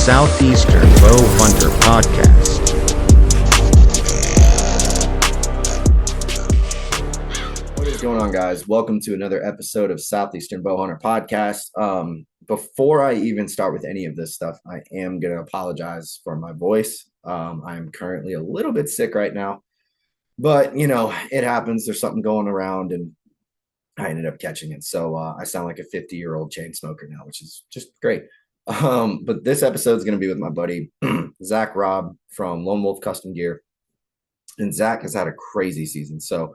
Southeastern Bow Hunter Podcast. What is going on, guys? Welcome to another episode of Southeastern Bow Hunter Podcast. Before I even start with any of this stuff, I am going to apologize for my voice. I'm currently a little bit sick right now, but it happens. There's something going around, and I ended up catching it. So I sound like a 50-year-old chain smoker now, which is just great. But this episode is going to be with my buddy, Zack Robb from Lone Wolf Custom Gear. And Zack has had a crazy season. So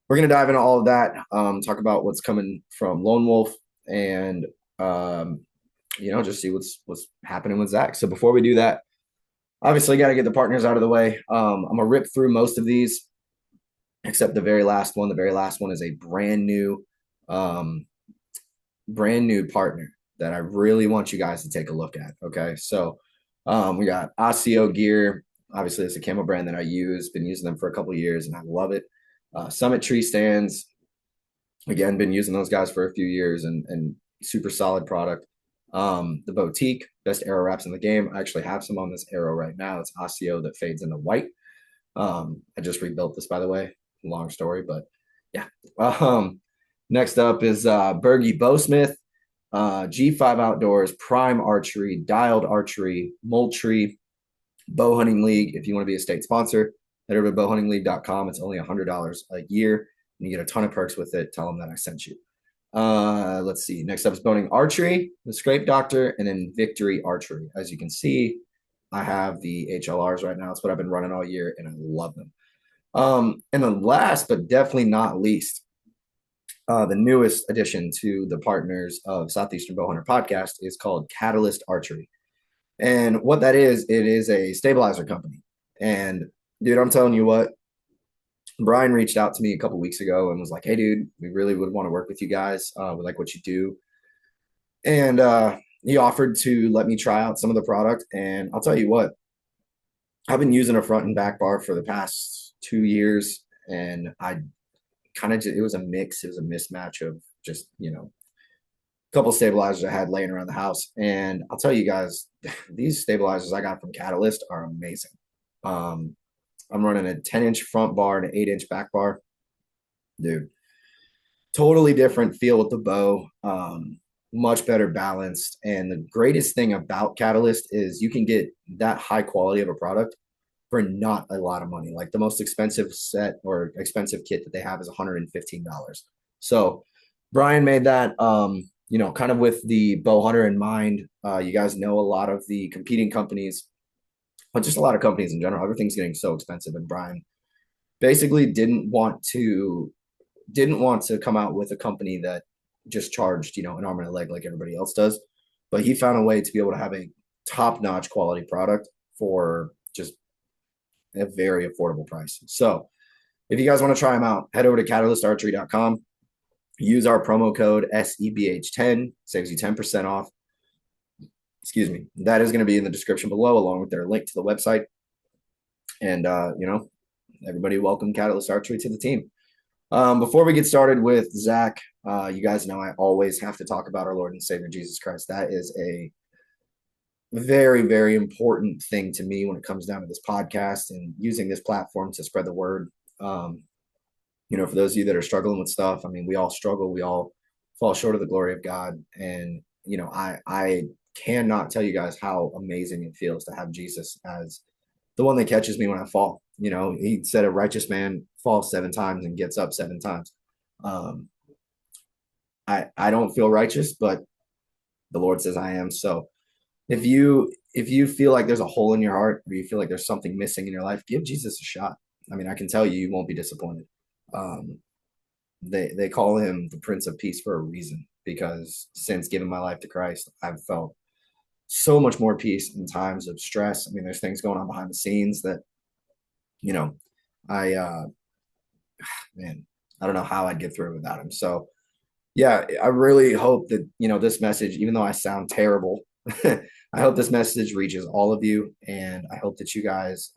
we're going to dive into all of that, talk about what's coming from Lone Wolf, and, just see what's happening with Zack. So before we do that, obviously got to get the partners out of the way. I'm going to rip through most of these, except the very last one. The very last one is a brand new partner that I really want you guys to take a look at. Okay. So we got Osseo Gear. Obviously it's a camo brand that I use, been using them for a couple of years and I love it. Summit Tree Stands, again, been using those guys for a few years and super solid product. The Boutique, best arrow wraps in the game. I actually have some on this arrow right now. It's Osseo that fades into white. I just rebuilt this, by the way. Long story, but yeah. Next up is Bergie Bowsmith, G5 Outdoors, Prime Archery, Dialed Archery, Moultrie, Bow Hunting League. If you want to be a state sponsor, head over to bowhuntingleague.com. It's only $100 a year, and you get a ton of perks with it. Tell them that I sent you. Let's see. Next up is Boning Archery, the Scrape Doctor, and then Victory Archery. As you can see, I have the HLRs right now. It's what I've been running all year, and I love them. And then last but definitely not least, the newest addition to the partners of Southeastern Bow Hunter Podcast is called Catalyst Archery. And what that is, it is a stabilizer company. And dude, I'm telling you what, Brian reached out to me a couple weeks ago and was like, hey dude, we really would want to work with you guys. We like what you do. And he offered to let me try out some of the product. And I'll tell you what, I've been using a front and back bar for the past 2 years, and I kind of it was a mix. It was a mismatch of just, a couple stabilizers I had laying around the house. And I'll tell you guys, these stabilizers I got from Catalyst are amazing. I'm running a 10-inch front bar and an 8-inch back bar. Dude, totally different feel with the bow. Much better balanced. And the greatest thing about Catalyst is you can get that high quality of a product for not a lot of money. Like the most expensive set or expensive kit that they have is $115. So Brian made that, kind of with the bow hunter in mind. You guys know a lot of the competing companies, but just a lot of companies in general, everything's getting so expensive. And Brian basically didn't want to come out with a company that just charged, an arm and a leg like everybody else does. But he found a way to be able to have a top-notch quality product for just a very affordable price. So if you guys want to try them out, head over to catalystarchery.com. Use our promo code SEBH10, saves you 10% off. Excuse me. That is going to be in the description below, along with their link to the website. And, everybody welcome Catalyst Archery to the team. Before we get started with Zack, you guys know I always have to talk about our Lord and Savior Jesus Christ. That is a very, very important thing to me when it comes down to this podcast and using this platform to spread the word. For those of you that are struggling with stuff, I mean, we all struggle. We all fall short of the glory of God. And, I cannot tell you guys how amazing it feels to have Jesus as the one that catches me when I fall. He said a righteous man falls 7 times and gets up 7 times. I don't feel righteous, but the Lord says I am. So if you feel like there's a hole in your heart, or you feel like there's something missing in your life, give Jesus a shot. I mean, I can tell you won't be disappointed. They call him the Prince of Peace for a reason, because since giving my life to Christ, I've felt so much more peace in times of stress. I mean, there's things going on behind the scenes that, I don't know how I'd get through it without him. So yeah, I really hope that, this message, even though I sound terrible, I hope this message reaches all of you, and I hope that you guys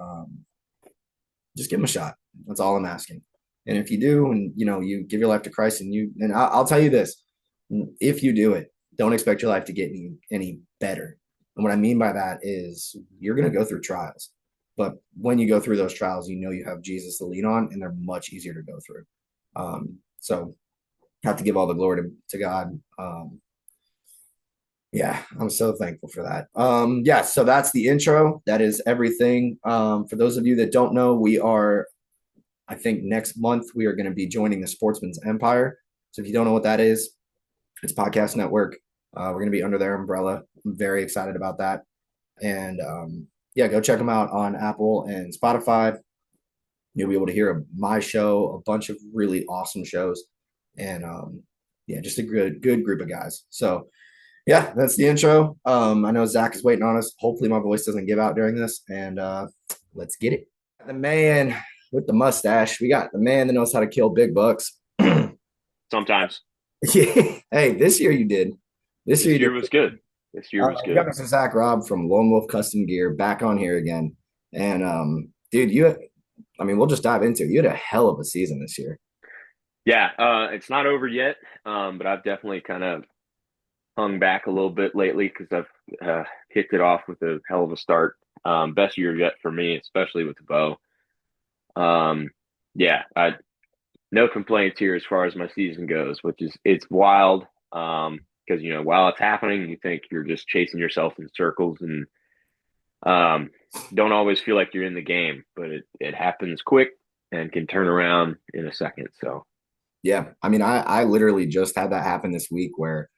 just give him a shot. That's all I'm asking. And if you do, and you give your life to Christ, and I'll tell you this: if you do it, don't expect your life to get any better. And what I mean by that is you're going to go through trials. But when you go through those trials, you know you have Jesus to lean on, and they're much easier to go through. So have to give all the glory to God. Yeah, I'm so thankful for that. Yeah, so that's the intro. That is everything. For those of you that don't know, I think next month we are going to be joining the Sportsman's Empire. So if you don't know what that is, it's podcast network. We're going to be under their umbrella. I'm very excited about that. And yeah, go check them out on Apple and Spotify. You'll be able to hear my show, a bunch of really awesome shows, and yeah, just a good group of guys. So yeah, that's the intro. I know Zach is waiting on us. Hopefully my voice doesn't give out during this, and let's get it. The man with the mustache. We got the man that knows how to kill big bucks. Sometimes. Yeah. Hey, this year you did. This year was good. This year was We good. got Mr. Zack Robb from Lone Wolf Custom Gear back on here again. And dude, we'll just dive into it. You had a hell of a season this year. Yeah, it's not over yet, but I've definitely kind of hung back a little bit lately because I've hit it off with a hell of a start. Best year yet for me, especially with the bow. Yeah, no complaints here as far as my season goes, it's wild. Because while it's happening, you think you're just chasing yourself in circles and don't always feel like you're in the game, but it happens quick and can turn around in a second. So yeah, I literally just had that happen this week where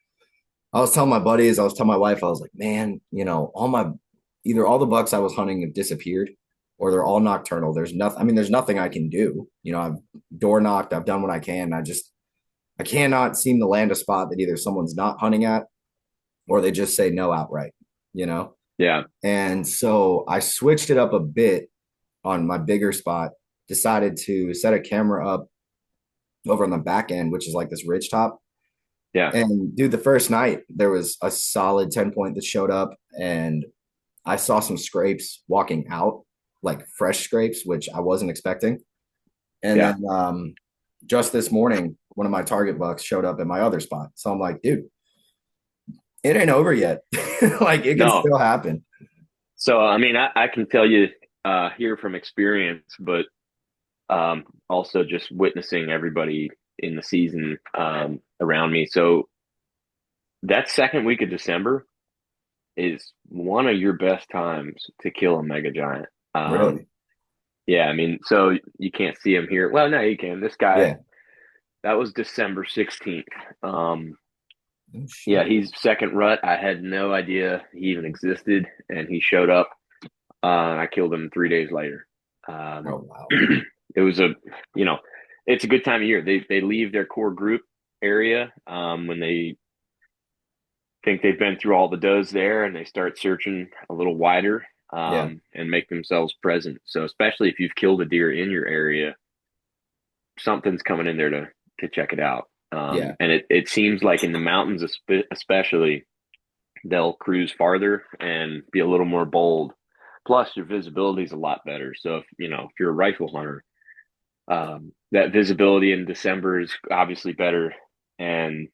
I was telling my buddies, I was telling my wife, I was like, man, either all the bucks I was hunting have disappeared or they're all nocturnal. There's nothing I can do. I've door knocked, I've done what I can. I cannot seem to land a spot that either someone's not hunting at or they just say no outright, Yeah. And so I switched it up a bit on my bigger spot, decided to set a camera up over on the back end, which is like this ridge top. Yeah. And dude, the first night there was a solid 10 point that showed up and I saw some scrapes walking out, like fresh scrapes, which I wasn't expecting. And then just this morning, one of my target bucks showed up in my other spot. So I'm like, dude, it ain't over yet. Like it can still happen. So, I can tell you here from experience, but also just witnessing everybody in the season around me. So that second week of December is one of your best times to kill a mega giant. Really? Yeah, so you can't see him here. Well, no, you can. This guy, that was December 16th. Yeah, he's second rut. I had no idea he even existed, and he showed up. I killed him 3 days later. Oh, wow. It was it's a good time of year. They leave their core group area when they think they've been through all the does there, and they start searching a little wider and make themselves present. So especially if you've killed a deer in your area, something's coming in there to check it out. And it seems like in the mountains especially, they'll cruise farther and be a little more bold. Plus your visibility is a lot better. So if you're a rifle hunter, that visibility in December is obviously better, and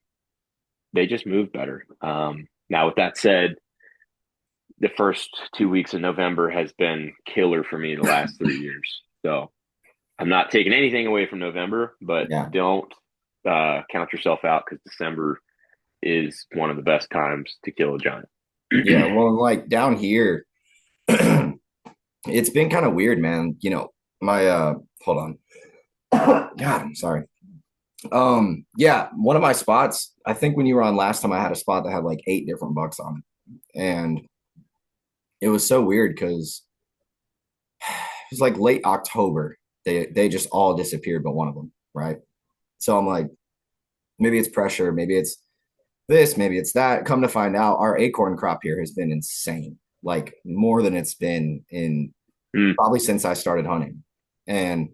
they just move better. Now, with that said, the first 2 weeks of November has been killer for me the last 3 years. So I'm not taking anything away from November, but don't count yourself out because December is one of the best times to kill a giant. Yeah, well, like down here, it's been kind of weird, man. My hold on. God, I'm sorry. Yeah, one of my spots, I think when you were on last time, I had a spot that had like 8 different bucks on it. And it was so weird because it was like late October. They just all disappeared, but one of them, right? So I'm like, maybe it's pressure, maybe it's this, maybe it's that. Come to find out, our acorn crop here has been insane, like more than it's been in probably since I started hunting. And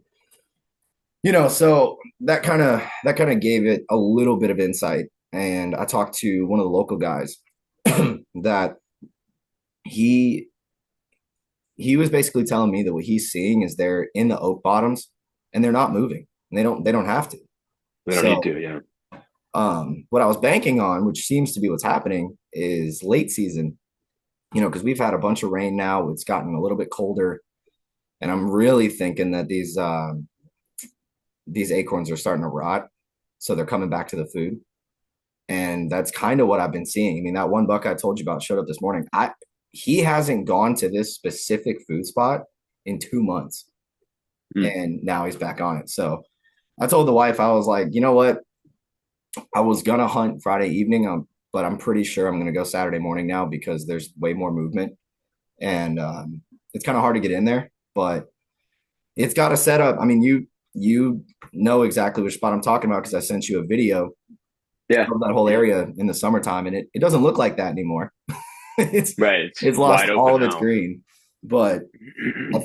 so that kind of gave it a little bit of insight. And I talked to one of the local guys that he was basically telling me that what he's seeing is they're in the oak bottoms and they're not moving. And they don't have to. They don't need to, yeah. What I was banking on, which seems to be what's happening, is late season. because we've had a bunch of rain now. It's gotten a little bit colder, and I'm really thinking that these acorns are starting to rot, so they're coming back to the food. And that's kind of what I've been seeing. I mean, that one buck I told you about showed up this morning. He hasn't gone to this specific food spot in 2 months, Mm. and now he's back on it. So I told the wife, I was like, you know what? I was gonna hunt Friday evening, but I'm pretty sure I'm gonna go Saturday morning now because there's way more movement, and it's kind of hard to get in there. But it's got a setup. I mean, you know exactly which spot I'm talking about because I sent you a video Yeah. of that whole area in the summertime, and it doesn't look like that anymore. it's Right. It's it's lost wide all open of its now. green, but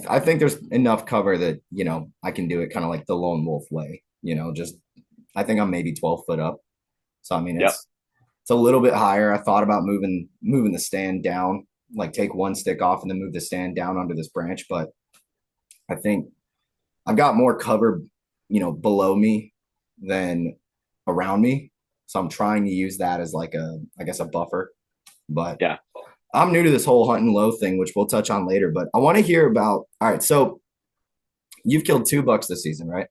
I think there's enough cover that I can do it kind of like the lone wolf way. Just I think I'm maybe 12 foot up, so I mean Yep. it's a little bit higher. I thought about moving the stand down, like take one stick off and then move the stand down under this branch, but I think I've got more cover, below me than around me. So I'm trying to use that as like I guess a buffer. But Yeah. I'm new to this whole hunting low thing, which we'll touch on later. But I want to hear about. All right, so you've killed 2 bucks this season, right?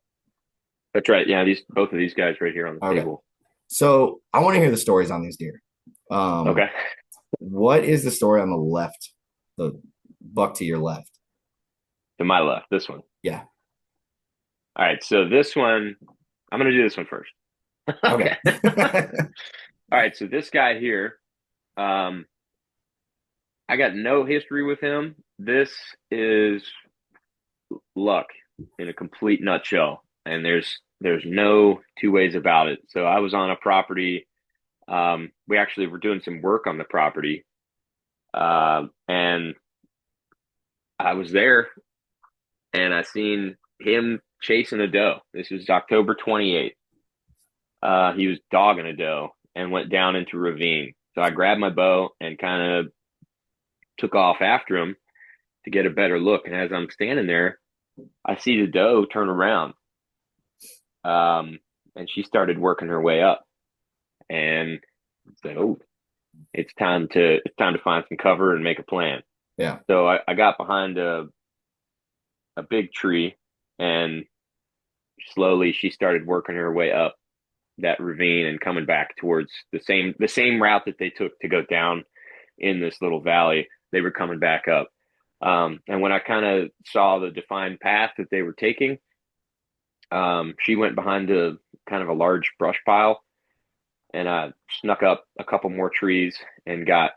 That's right. Yeah. Both of these guys right here on the Okay. table. So I want to hear the stories on these deer. Okay. What is the story on the left? The buck to your left. To my left, this one. Yeah. All right. So this one, I'm going to do this one first. Okay. All right. So this guy here, I got no history with him. This is luck in a complete nutshell, and there's no two ways about it. So I was on a property. We actually were doing some work on the property, and I was there, and I seen him chasing a doe. This was October 28th. He was dogging a doe and went down into a ravine. So I grabbed my bow and kind of took off after him to get a better look. And as I'm standing there, I see the doe turn around, and she started working her way up. And I said, "Oh, it's time to find some cover and make a plan." Yeah. So I got behind a big tree, and slowly she started working her way up that ravine and coming back towards the same route that they took to go down in this little valley. They were coming back up. And when I kind of saw the defined path that they were taking, she went behind a kind of a large brush pile, and I snuck up a couple more trees and got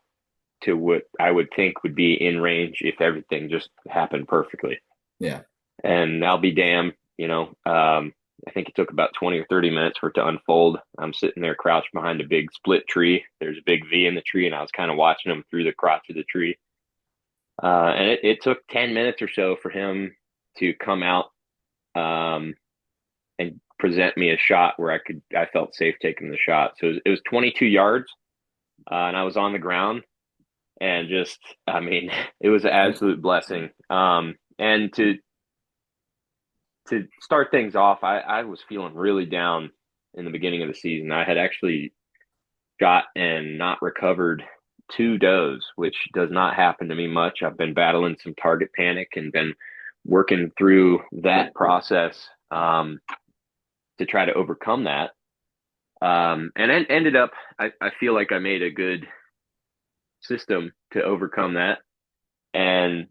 to what I would think would be in range if everything just happened perfectly. Yeah. And I'll be damned, I think it took about 20 or 30 minutes for it to unfold. I'm sitting there crouched behind a big split tree. There's a big V in the tree, and I was kind of watching him through the crotch of the tree. And it took 10 minutes or so for him to come out and present me a shot where I felt safe taking the shot. So it was 22 yards, and I was on the ground, and just, I mean, it was an absolute blessing. And to start things off, I was feeling really down in the beginning of the season. I had actually shot and not recovered 2 does, which does not happen to me much. I've been battling some target panic and been working through that process to try to overcome that. And then ended up, I feel like I made a good system to overcome that. And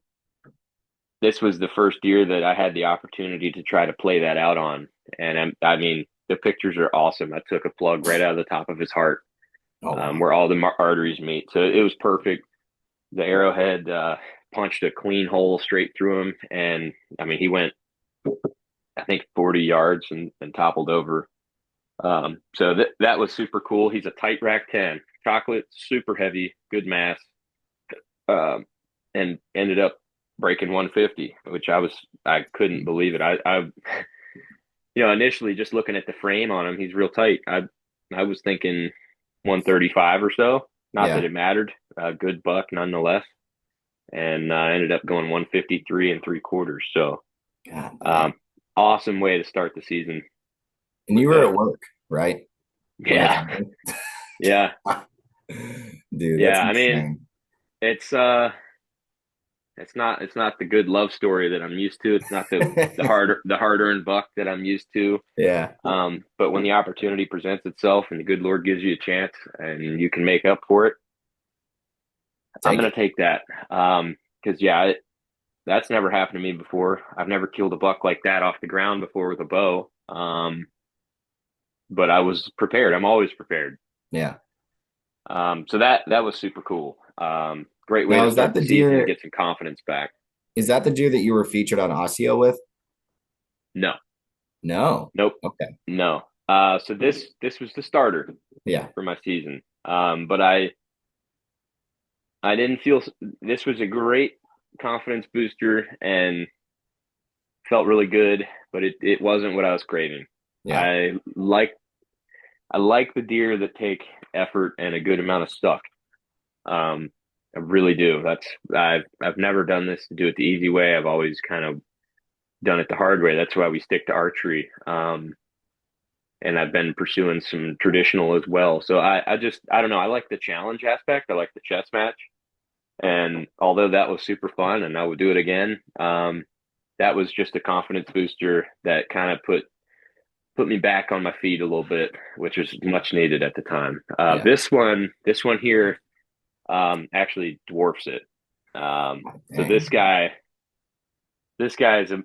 this was the first year that I had the opportunity to try to play that out on. And I mean, the pictures are awesome. I took a plug right out of the top of his heart, where all the arteries meet. So it was perfect. The arrowhead punched a clean hole straight through him. And I mean, he went, I think, 40 yards and toppled over. So that was super cool. He's a tight rack 10, chocolate, super heavy, good mass, and ended up breaking 150, which I couldn't believe it. I initially just looking at the frame on him, he's real tight. I was thinking 135 or so. Not that it mattered. Good buck nonetheless, and ended up going 153 3/4. So, awesome way to start the season. And you were at work, right? Yeah. Yeah. Dude. Yeah. That's I mean, it's not the good love story that I'm used to. It's not the hard earned buck that I'm used to. Yeah. But when the opportunity presents itself and the good Lord gives you a chance and you can make up for it, I'm Take gonna it. take that. Because yeah, that's never happened to me before. I've never killed a buck like that off the ground before with a bow. But I was prepared. I'm always prepared. Yeah. So that was super cool. Great way Now, to is that start the the season and deer? get some confidence back. Is that the deer that you were featured on Osseo with? No, No. nope, Okay. no. So this was the starter Yeah. for my season. But I didn't feel this was a great confidence booster and felt really good, but it wasn't what I was craving. Yeah. I like I like the deer that take effort and a good amount of stuff. I really do. I've never done this to do it the easy way. I've always kind of done it the hard way. That's why we stick to archery. And I've been pursuing some traditional as well. So I don't know. I like the challenge aspect. I like the chess match. And although that was super fun and I would do it again, that was just a confidence booster that kind of put me back on my feet a little bit, which was much needed at the time. Yeah. This one here, actually dwarfs it. So Dang. this guy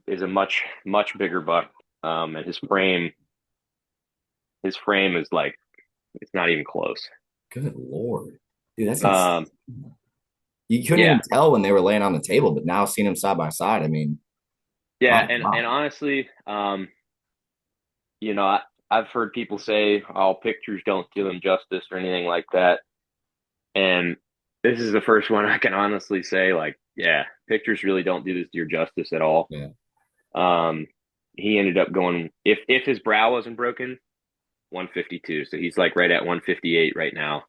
is a much bigger buck, and his frame is like it's not even close. Good Lord. Dude, that's insane. Um, You couldn't yeah, even tell when they were laying on the table, but now seeing them side by side, I mean, yeah, my and God. honestly, you know, I've heard people say, "Oh, pictures don't do them justice" or anything like that, and this is the first one I can honestly say, like, yeah, pictures really don't do this deer justice at all. Yeah. Um, he ended up going if his brow wasn't broken, 152. So he's like right at 158 right now.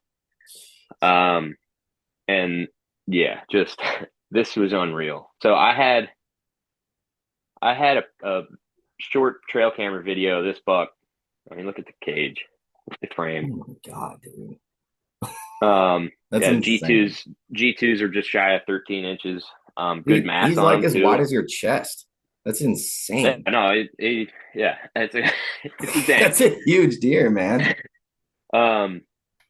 Um, and yeah, just this was unreal. So I had a short trail camera video of this buck. I mean, look at the cage, the Oh frame. my God, dude. That's Yeah, insane. G2s are just shy of 13 inches. Good Dude, mass he's on like them as wide too. as your chest. That's Yeah, insane. no, yeah, it's a That's dang. a huge deer, man. Um,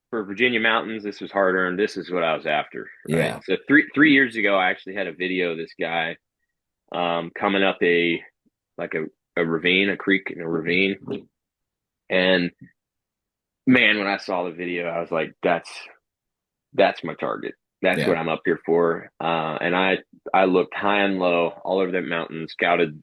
for Virginia mountains, this was hard earned. This is what I was after, right? Yeah. So three years ago, I actually had a video of this guy coming up like a ravine, a creek in a ravine, and man, when I saw the video, I was like, that's my target. That's Yeah. what I'm up here for. And I looked high and low all over that mountain, scouted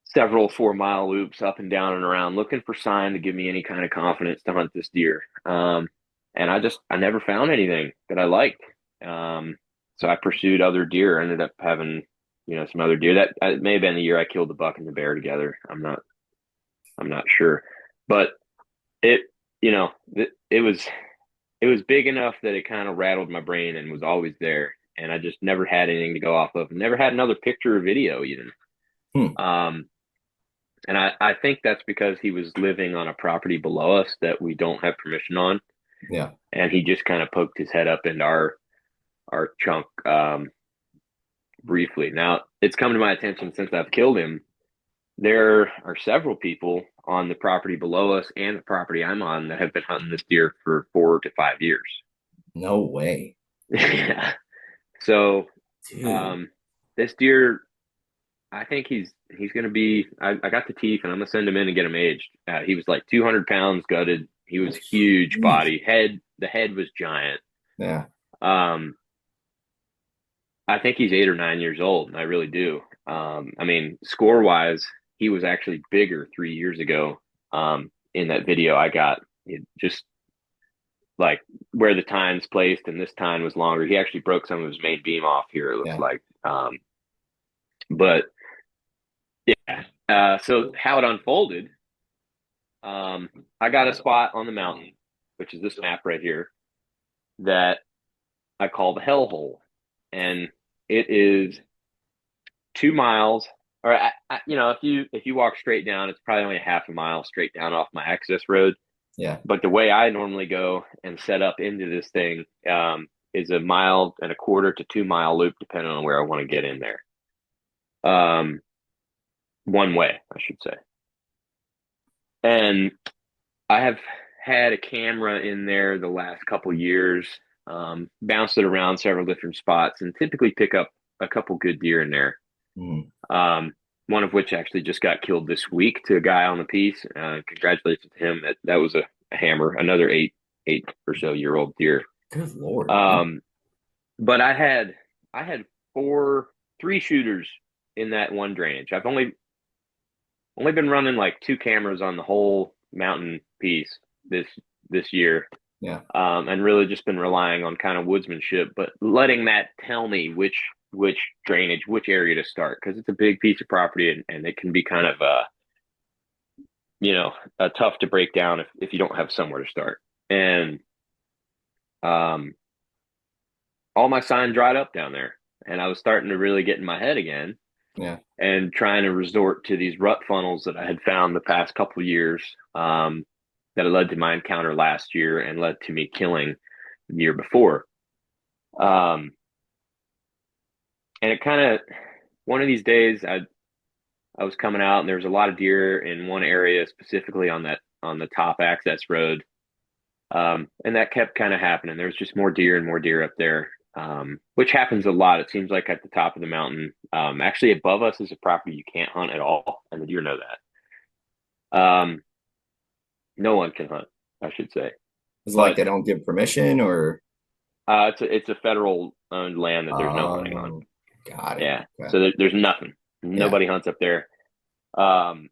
several 4 mile loops up and down and around, looking for sign to give me any kind of confidence to hunt this deer. And I never found anything that I liked. So I pursued other deer. Ended up having, some other deer. That may have been the year I killed the buck and the bear together. I'm not sure, but it, it was big enough that it kind of rattled my brain and was always there. And I just never had anything to go off of. Never had another picture or video even. Hmm. Um, And I think that's because he was living on a property below us that we don't have permission on. Yeah. And he just kind of poked his head up into our chunk briefly. Now, it's come to my attention since I've killed him. There are several people on the property below us and the property I'm on that have been hunting this deer for 4 to 5 years. No way. Yeah. So Dude. um, this deer, I think he's going to be. I got the teeth, and I'm gonna send him in and get him aged. He was like 200 pounds, gutted. He was huge Jeez. body. The head was giant. Yeah. Um, I think he's 8 or 9 years old, and I really do. I mean, score wise, he was actually bigger 3 years ago. In that video, I got it just like where the time's placed, and this time was longer. He actually broke some of his main beam off here. It looks Yeah. like. But yeah. So how it unfolded, I got a spot on the mountain, which is this map right here, that I call the hellhole. And it is 2 miles, or if you walk straight down, it's probably only a half a mile straight down off my access road. Yeah. But the way I normally go and set up into this thing, is a 1.25 to 2 mile loop, depending on where I want to get in there. One way, I should say. And I have had a camera in there the last couple years, bounced it around several different spots, and typically pick up a couple good deer in there. One of which actually just got killed this week to a guy on the piece. Congratulations to him. That was a hammer, another eight or so year old deer. Good Lord. But I had three shooters in that one drainage. I've only been running like 2 cameras on the whole mountain piece this year. Yeah. And really just been relying on kind of woodsmanship, but letting that tell me which drainage, which area to start, because it's a big piece of property and it can be kind of tough to break down if you don't have somewhere to start. And all my sign dried up down there, and I was starting to really get in my head again. Yeah. And trying to resort to these rut funnels that I had found the past couple of years, that had led to my encounter last year and led to me killing the year before. And it kind of, one of these days I was coming out and there was a lot of deer in one area, specifically on the top access road. And that kept kind of happening. There was just more deer up there, which happens a lot. It seems like at the top of the mountain, actually above us is a property you can't hunt at all. And the deer know that. No one can hunt, I should say. It's like they don't give permission, or? It's a federal owned land that there's no hunting on. Got it. Yeah. Okay. So there's nothing. Nobody hunts up there. And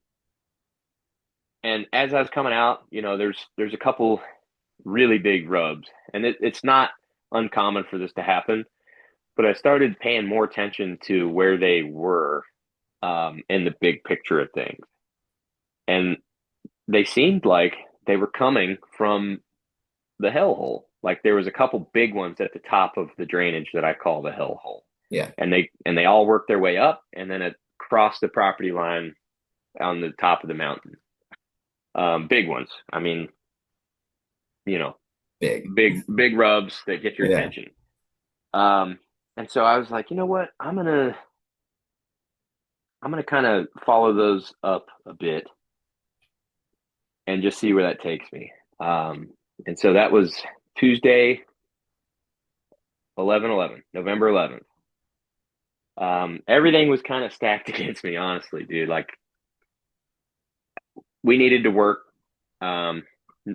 as I was coming out, there's a couple really big rubs, and it's not uncommon for this to happen, but I started paying more attention to where they were in the big picture of things. And they seemed like they were coming from the hellhole. Like there was a couple big ones at the top of the drainage that I call the hellhole. Yeah. And they all worked their way up and then across the property line on the top of the mountain. Big ones. I mean, big rubs that get your attention. And so I was like, you know what? I'm gonna kind of follow those up a bit and just see where that takes me. And so that was Tuesday, November 11th. Everything was kind of stacked against me, honestly, dude. Like, we needed to work.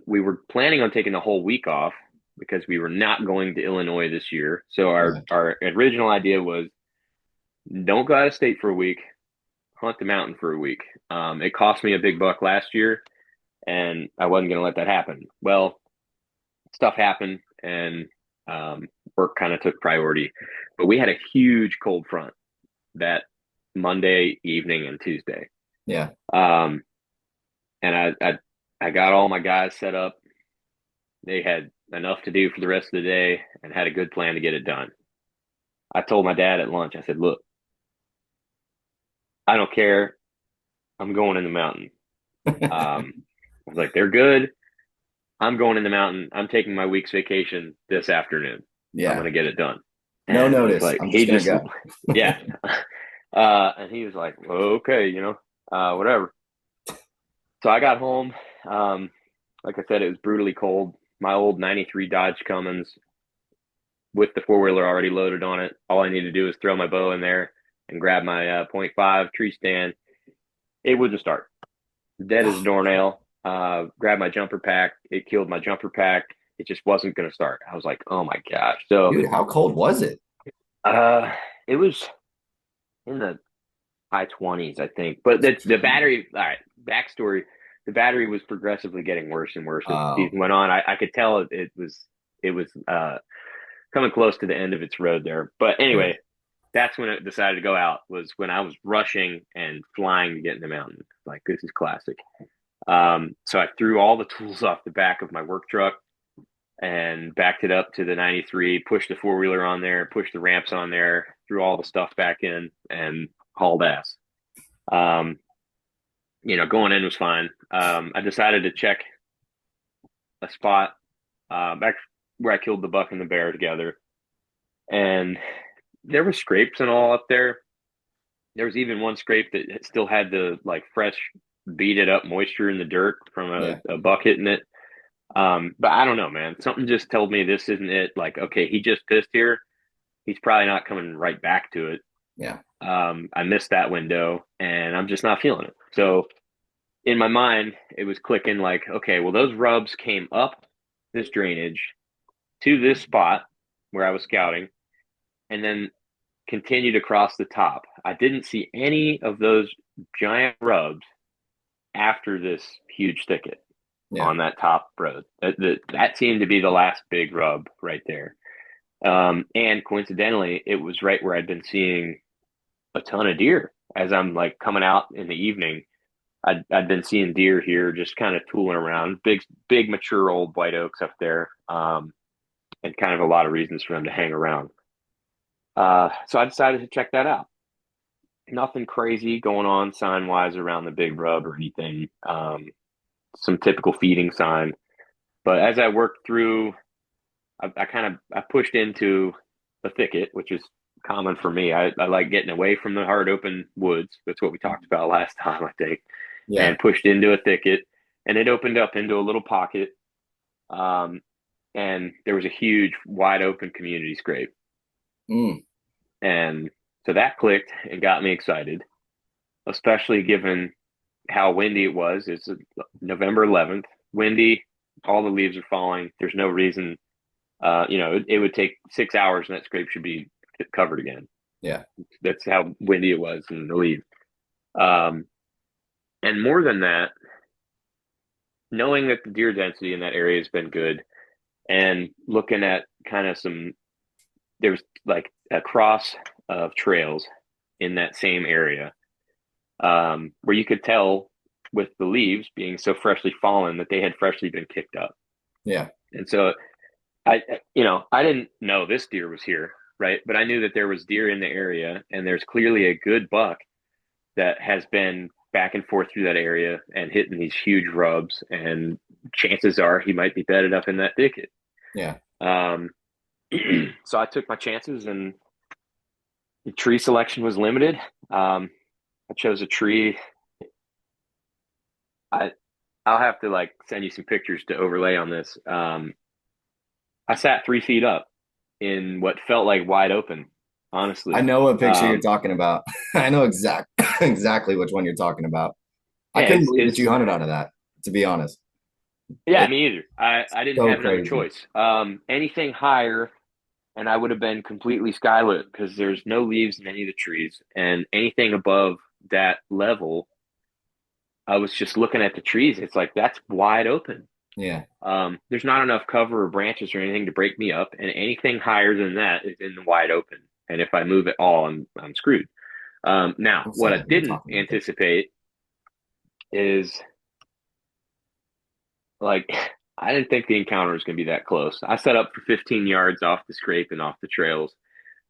We were planning on taking the whole week off because we were not going to Illinois this year. So our original idea was, don't go out of state for a week, hunt the mountain for a week. It cost me a big buck last year, and I wasn't going to let that happen. Well, stuff happened, and work kind of took priority. But we had a huge cold front that Monday evening and Tuesday. Yeah. And I got all my guys set up. They had enough to do for the rest of the day and had a good plan to get it done. I told my dad at lunch, I said, look, I don't care. I'm going in the mountain. I was like, they're good. I'm going in the mountain. I'm taking my week's vacation this afternoon. Yeah. I'm going to get it done. No notice. Like, I'm just going to go. Yeah. And he was like, well, okay, whatever. So I got home. Like I said, it was brutally cold. My old 93 Dodge Cummins with the 4-wheeler already loaded on it. All I needed to do was throw my bow in there and grab my .5 tree stand. It wouldn't start. Dead as a doornail. Grabbed my jumper pack. It killed my jumper pack. It just wasn't going to start. I was like, oh my gosh. So, dude, how cold was it? It was in the high 20s, I think. But the battery, all right, backstory, the battery was progressively getting worse and worse as the season went on. I could tell it was coming close to the end of its road there. But anyway, that's when it decided to go out, was when I was rushing and flying to get in the mountain. Like, this is classic. So I threw all the tools off the back of my work truck and backed it up to the 93, pushed the 4-wheeler on there, pushed the ramps on there, threw all the stuff back in and hauled ass. Going in was fine. I decided to check a spot back where I killed the buck and the bear together. And there were scrapes and all up there. There was even one scrape that still had the like fresh beaded up moisture in the dirt from Yeah. a buck hitting it. But I don't know, man. Something just told me this isn't it. Like, okay, he just pissed here. He's probably not coming right back to it. Yeah. I missed that window and I'm just not feeling it. So in my mind, it was clicking like, okay, well, those rubs came up this drainage to this spot where I was scouting and then continued across the top. I didn't see any of those giant rubs after this huge thicket Yeah. on that top road. That seemed to be the last big rub right there. And coincidentally, it was right where I'd been seeing a ton of deer as I'm like coming out in the evening. I'd been seeing deer here just kind of tooling around, big mature old white oaks up there, and kind of a lot of reasons for them to hang around. So I decided to check that out. Nothing crazy going on sign wise around the big rub or anything. Some typical feeding sign, but as I worked through, I pushed into a thicket, which is common for me. I like getting away from the hard open woods. That's what we talked about last time, I think. Yeah. And pushed into a thicket, and it opened up into a little pocket. And there was a huge, wide open community scrape. Mm. And so that clicked and got me excited, especially given how windy it was. It's November 11th, windy, all the leaves are falling. There's no reason, it would take 6 hours and that scrape should be covered again. Yeah. That's how windy it was in the leaves. And more than that, knowing that the deer density in that area has been good and looking at kind of there's like a cross of trails in that same area, where you could tell with the leaves being so freshly fallen that they had freshly been kicked up. Yeah. And so I didn't know this deer was here, right? But I knew that there was deer in the area and there's clearly a good buck that has been back and forth through that area and hitting these huge rubs. And chances are he might be bedded up in that thicket. Yeah. So I took my chances and the tree selection was limited. I chose a tree. I'll have to like send you some pictures to overlay on this. I sat 3 feet up in what felt like wide open, honestly. I know what picture you're talking about. I know exactly which one you're talking about. I Yeah, couldn't believe that you hunted out of that, to be honest. yeah, It's me either. I didn't so have another crazy. choice. Anything higher, and I would have been completely skylit because there's no leaves in any of the trees, and anything above that level, I was just looking at the trees. It's like that's wide open. Yeah. There's not enough cover or branches or anything to break me up, and anything higher than that is in the wide open. And if I move at all, I'm screwed. Now, what I didn't anticipate is like I didn't think the encounter was going to be that close. I set up for 15 yards off the scrape and off the trails,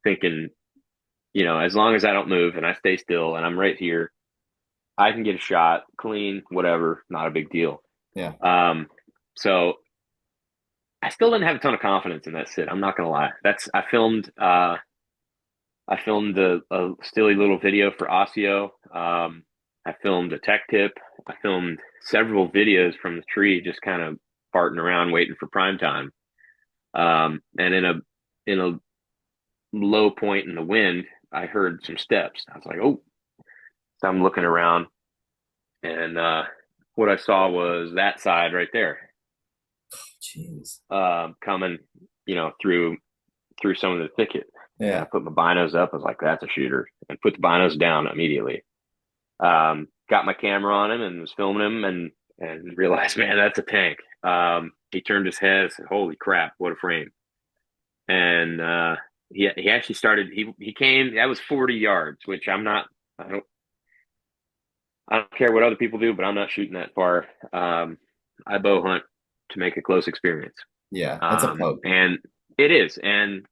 thinking, as long as I don't move and I stay still and I'm right here, I can get a shot, clean, whatever, not a big deal. Yeah. So I still didn't have a ton of confidence in that sit. I'm not gonna lie. I filmed a silly little video for Osseo. I filmed a tech tip. I filmed several videos from the tree, just kind of farting around, waiting for prime time. And in a low point in the wind, I heard some steps. I was like, oh. So I'm looking around, and what I saw was that side right there. Jeez. Coming, through some of the thicket. Yeah. I put my binos up. I was like, that's a shooter, and put the binos down immediately. Got my camera on him and was filming him and realized, man, that's a tank. He turned his head and said, holy crap, what a frame. And he actually started, he came, that was 40 yards, which I don't care what other people do, but I'm not shooting that far. I bow hunt to make a close experience. Yeah, that's a poke. And it is. And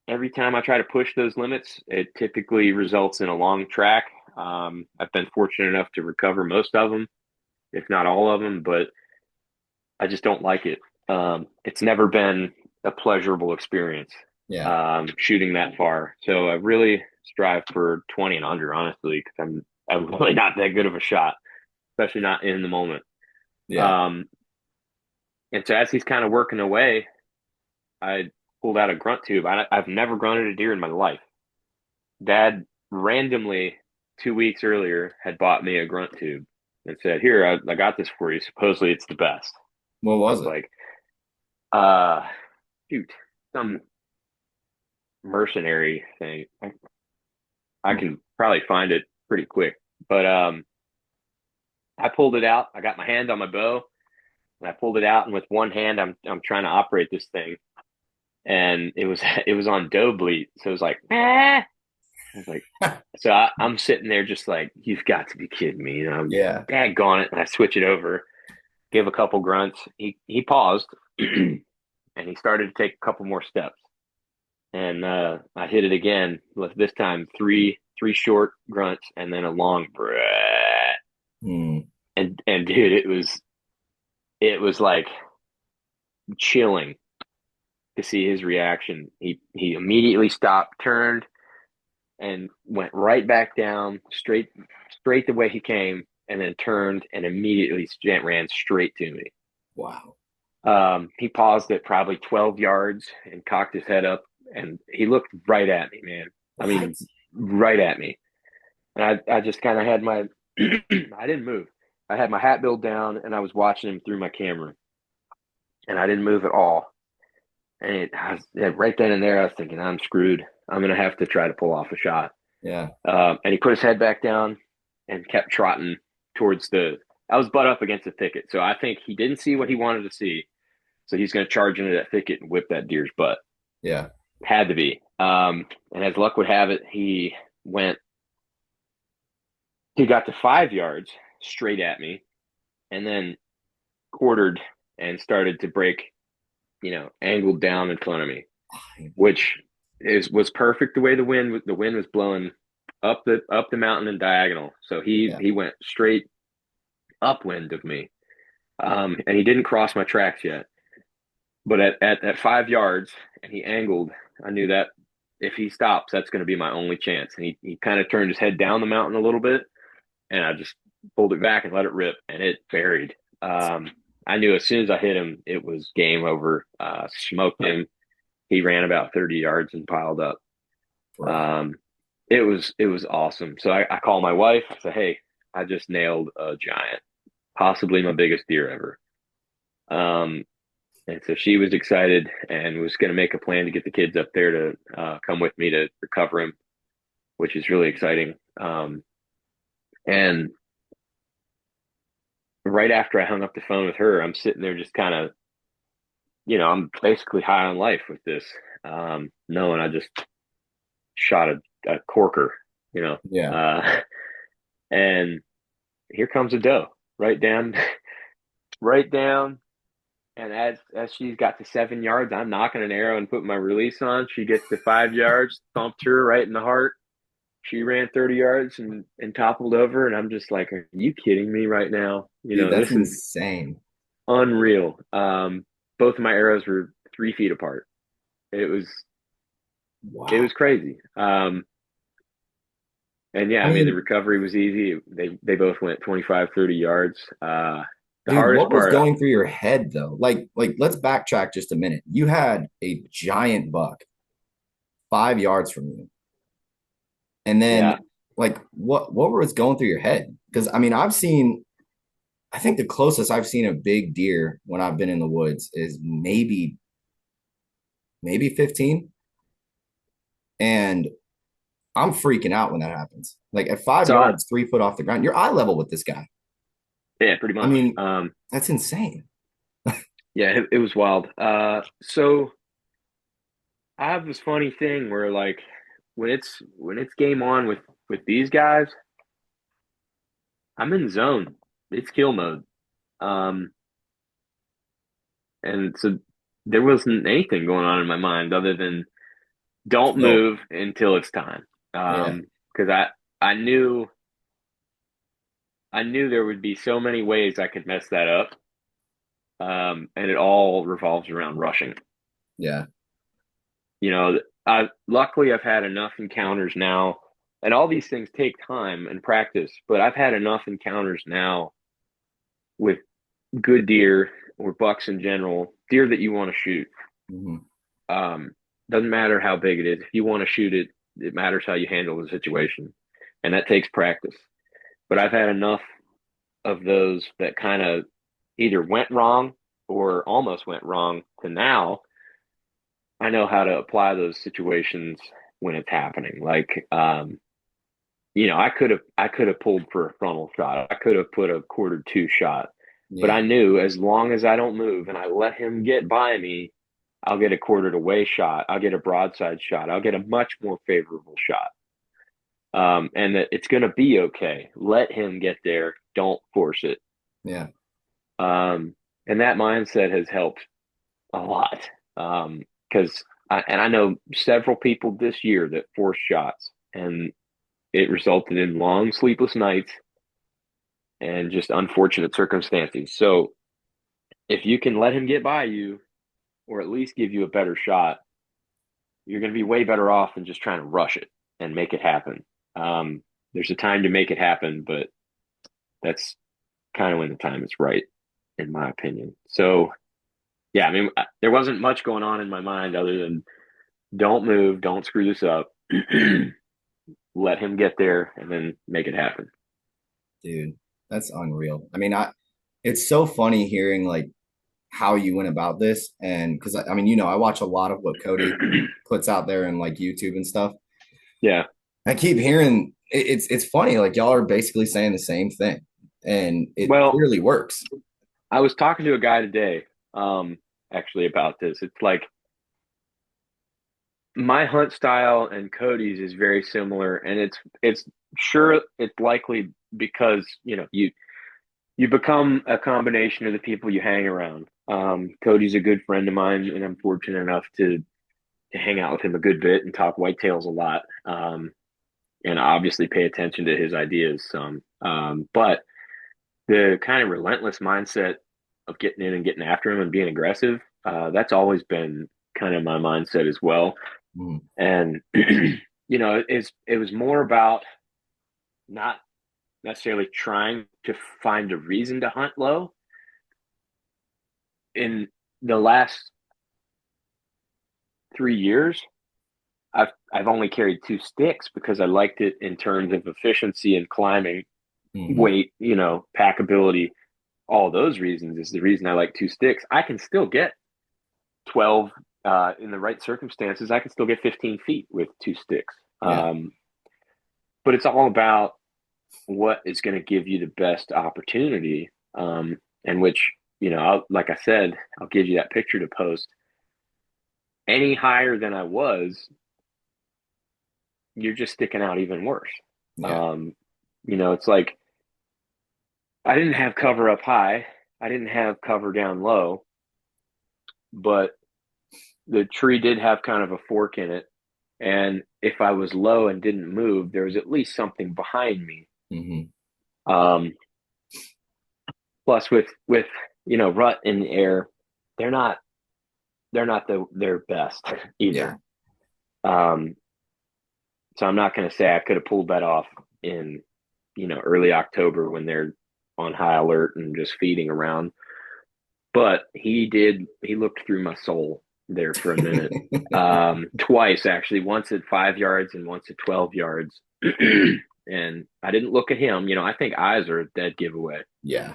every time I try to push those limits, it typically results in a long track. I've been fortunate enough to recover most of them, if not all of them, but I just don't like it. It's never been a pleasurable experience. Yeah. shooting that far. So I really strive for 20 and under, honestly, because I'm really not that good of a shot, especially not in the moment. Yeah. Um, and so as he's kind of working away, I pulled out a grunt tube. I've never grunted a deer in my life. Dad randomly 2 weeks earlier had bought me a grunt tube and said, "Here, I got this for you. Supposedly it's the best." What I was was it? like, uh, shoot, some mercenary thing. I Hmm. can probably find it pretty quick. But I pulled it out. I got my hand on my bow and I pulled it out, and with one hand I'm trying to operate this thing. And it was it was on doe bleat. So it was like, ah. I was like, so I'm sitting there just like, you've got to be kidding me. I'm Yeah. daggone it. And I switch it over, give a couple grunts. He paused and he started to take a couple more steps. And I hit it again. This time three short grunts and then a long breath. Hmm. And dude, it was like chilling to see his reaction. He immediately stopped, turned, and went right back down, straight the way he came, and then turned and immediately ran straight to me. Wow. He paused at probably 12 yards and cocked his head up, and he looked right at me, man. I What? mean, right at me. And I just kind of had my, I didn't move. I had my hat built down, and I was watching him through my camera, and I didn't move at all. And right then and there, I was thinking, I'm screwed. I'm gonna have to try to pull off a shot. Yeah. And he put his head back down and kept trotting towards the. I was butt up against the thicket, so I think he didn't see what he wanted to see. So he's going to charge into that thicket and whip that deer's butt. Yeah. Had to be. And as luck would have it, he went. He got to 5 yards straight at me, and then quartered and started to break. Angled down in front of me, which was perfect. The way the wind was blowing up the mountain and diagonal, so Yeah. he went straight upwind of me, and he didn't cross my tracks yet. But at 5 yards, and he angled, I knew that if he stops, that's going to be my only chance. And he kind of turned his head down the mountain a little bit, and I just pulled it back and let it rip, and it buried. I knew as soon as I hit him, it was game over. Smoked him. He ran about 30 yards and piled up. Bro. Um, it was awesome. So I call my wife. I say, "Hey, I just nailed a giant, possibly my biggest deer ever." Um, and so she was excited and was going to make a plan to get the kids up there to come with me to recover him, which is really exciting. And right after I hung up the phone with her, I'm sitting there just kind of, I'm basically high on life with this, knowing I just shot a corker, you know, Yeah. uh, and here comes a doe right down, right down. And as she's got to 7 yards, I'm knocking an arrow and putting my release on. She gets to 5 yards, thumped her right in the heart. She ran 30 yards and toppled over. And I'm just like, are you kidding me right now? Dude, that's This is insane. unreal. Both of my arrows were 3 feet apart. It was it Wow. was crazy. And yeah, I I mean the mean, recovery was easy. They both went 25, 30 yards. The dude, hardest what was part, going through your head though? Like let's backtrack just a minute. You had a giant buck 5 yards from you. And yeah, then like what was going through your head? Because I mean, I think the closest I've seen a big deer when I've been in the woods is maybe 15. And I'm freaking out when that happens. Like at five so yards, 3 foot off the ground, you're eye level with this guy. yeah, pretty I much. mean, that's insane. Yeah, it was wild. So I have this funny thing where like when it's game on with these guys, I'm in zone. It's kill mode. Um, and so there wasn't anything going on in my mind other than don't So move until it's time. yeah, Because I knew there would be so many ways I could mess that up. And it all revolves around rushing. yeah. You know, luckily I've had enough encounters now, and all these things take time and practice, but I've had enough encounters now with good deer or bucks in general, deer that you want to shoot. Mm-hmm. Doesn't matter how big it is. If you want to shoot it, it matters how you handle the situation, and that takes practice. But I've had enough of those that kind of either went wrong or almost went wrong to now I know how to apply those situations when it's happening. Like, I could have pulled for a frontal shot. I could have put a quarter two shot, but Yeah. I knew as long as I don't move and I let him get by me, I'll get a quartered away shot. I'll get a broadside shot. I'll get a much more favorable shot. And that it's going to be okay. Let him get there. Don't force it. Yeah. And that mindset has helped a lot. Because I know several people this year that forced shots, and it resulted in long sleepless nights and just unfortunate circumstances. So if you can let him get by you, or at least give you a better shot, you're going to be way better off than just trying to rush it and make it happen. There's a time to make it happen, but that's kind of when the time is right, in my opinion. So, yeah, I mean, there wasn't much going on in my mind other than don't move, don't screw this up. Let him get there and then make it happen. Dude, that's unreal. I mean, it's so funny hearing like how you went about this. And because I mean, I watch a lot of what Cody puts out there in like YouTube and stuff. Yeah. I keep hearing it's funny, like y'all are basically saying the same thing, and it Well, clearly works. I was talking to a guy today, actually about this. It's like my hunt style and Cody's is very similar, and it's sure it's likely because you become a combination of the people you hang around. Cody's a good friend of mine, and I'm fortunate enough to hang out with him a good bit and talk whitetails a lot, and obviously pay attention to his ideas some. But the kind of relentless mindset of getting in and getting after him and being aggressive, that's always been kind of my mindset as well. Mm. And it was more about not necessarily trying to find a reason to hunt low. In the last 3 years, I've only carried two sticks because I liked it in terms of efficiency and climbing, weight, packability. All those reasons is the reason I like two sticks. I can still get 12 in the right circumstances. I can still get 15 feet with two sticks. Yeah. But it's all about what is going to give you the best opportunity, and which, like I said, I'll give you that picture to post. Any higher than I was, you're just sticking out even worse. Yeah. It's like I didn't have cover up high. I didn't have cover down low, but the tree did have kind of a fork in it. And if I was low and didn't move, there was at least something behind me. Mm-hmm. Plus with rut in the air, they're not their best either. Yeah. So I'm not going to say I could have pulled that off in early October when they're on high alert and just feeding around. But he looked through my soul there for a minute. Twice actually, once at 5 yards and once at 12 yards. And I didn't look at him. I think eyes are a dead giveaway. Yeah.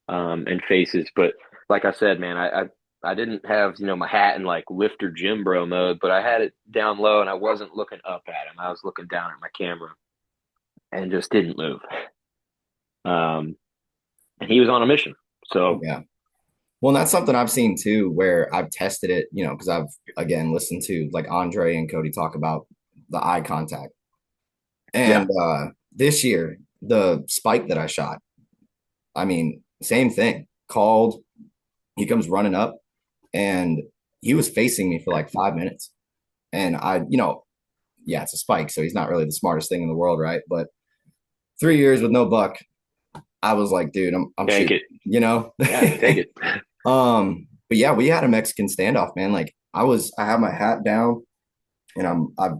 And faces. But like I said, man, I didn't have, my hat in like lifter Jim bro mode, but I had it down low and I wasn't looking up at him. I was looking down at my camera and just didn't move. And he was on a mission. So yeah. Well, that's something I've seen too, where I've tested it, because I've again listened to like Andre and Cody talk about the eye contact. And this year, the spike that I shot, I mean, same thing. Called, he comes running up, and he was facing me for like 5 minutes. And yeah, it's a spike, so he's not really the smartest thing in the world, right? But 3 years with no buck, I was like, dude, I'm take shooting, it. Yeah, take it. But yeah, we had a Mexican standoff, man. Like I had my hat down, and I've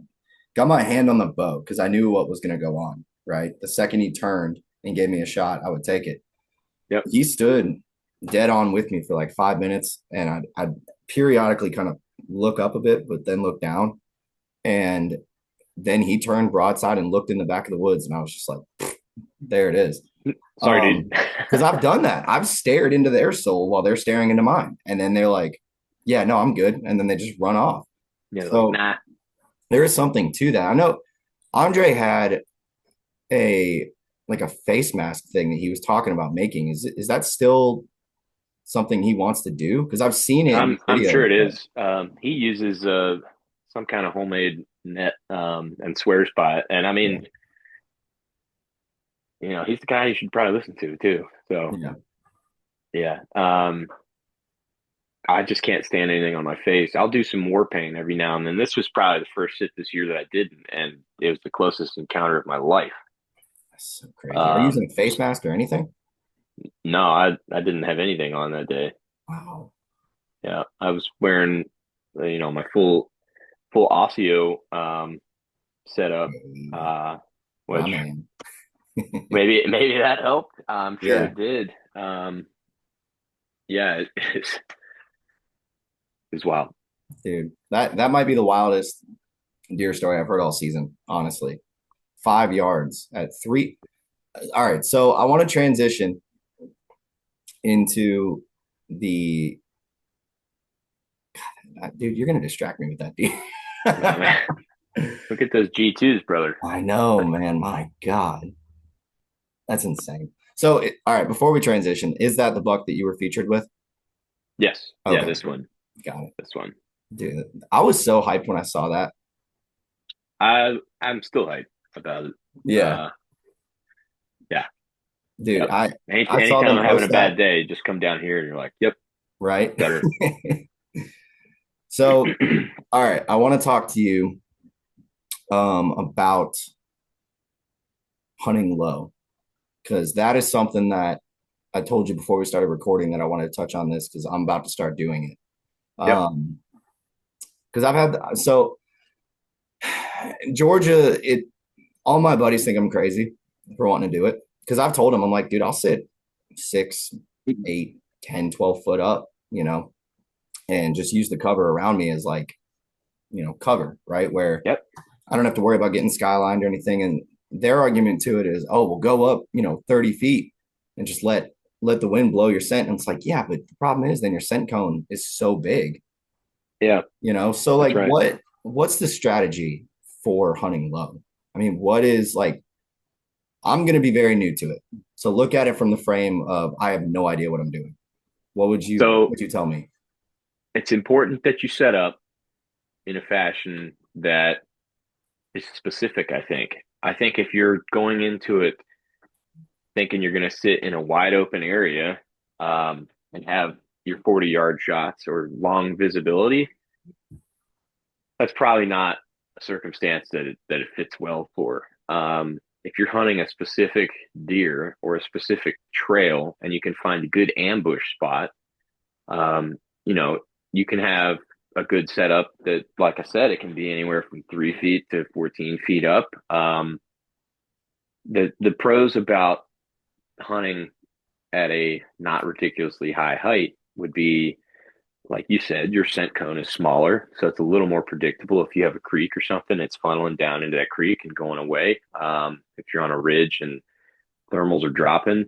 got my hand on the bow because I knew what was going to go on. Right, the second he turned and gave me a shot, I would take it. Yep. He stood dead on with me for like 5 minutes, and I'd periodically kind of look up a bit, but then look down, and then he turned broadside and looked in the back of the woods, and I was just like, there it is. Sorry, dude. Because I've done that. I've stared into their soul while they're staring into mine, and then they're like, yeah, no, I'm good, and then they just run off. Yeah, So like, nah. there is something to that. I know Andre had a like a face mask thing that he was talking about making. Is that still something he wants to do? Because I've seen it in I'm sure videos. it is. He uses some kind of homemade net and swears by it. And I mean, he's the guy you should probably listen to too. So Yeah. yeah. I just can't stand anything on my face. I'll do some war paint every now and then. This was probably the first sit this year that I didn't, and it was the closest encounter of my life. That's so crazy. Are you using a face So mask or anything? no, I didn't have anything on that day. Wow. Yeah, I was wearing, my full Osseo setup, My which man. maybe that helped. I'm sure Yeah, it did. Yeah, it's wild. dude. That might be the wildest deer story I've heard all season, honestly. 5 yards at three. All right, so I want to transition into the dude. You're gonna distract me with that, dude. No, man, look at those G2s, brother. I know, man. My God, that's insane. So, all right, before we transition, is that the buck that you were featured with? Yes, yeah, Okay, this one, got it, this one. dude. I was so hyped when I saw that. I'm still hyped about it. Yeah, Uh, yeah, dude. yep. I saw Anytime them I'm having a post that, bad day, just come down here and you're like, yep, right? better. So, all right, I want to talk to you about hunting low because that is something that I told you before we started recording that I wanted to touch on this because I'm about to start doing it. Yep. Because I've had Georgia, all my buddies think I'm crazy for wanting to do it because I've told them I'm like, dude, I'll sit 6, 8, 10, 12 foot up, and just use the cover around me as like, cover, right? Where Yep. I don't have to worry about getting skylined or anything. And their argument to it is, oh, we'll go up, 30 feet and just let the wind blow your scent. And it's like, yeah, but the problem is then your scent cone is so big, Yeah, So that's like right. what's the strategy for hunting low? I mean, what is like I'm gonna be very new to it. So look at it from the frame of I have no idea what I'm doing. What So would you tell me? it's important that you set up in a fashion that is specific, I think. I think if you're going into it thinking you're going to sit in a wide open area and have your 40-yard shots or long visibility, that's probably not a circumstance that it fits well for. If you're hunting a specific deer or a specific trail and you can find a good ambush spot, um, you know, you can have a good setup that, like I said, it can be anywhere from 3 feet to 14 feet up. The pros about hunting at a not ridiculously high height would be, like you said, your scent cone is smaller, so it's a little more predictable. If you have a creek or something, it's funneling down into that creek and going away. If you're on a ridge and thermals are dropping,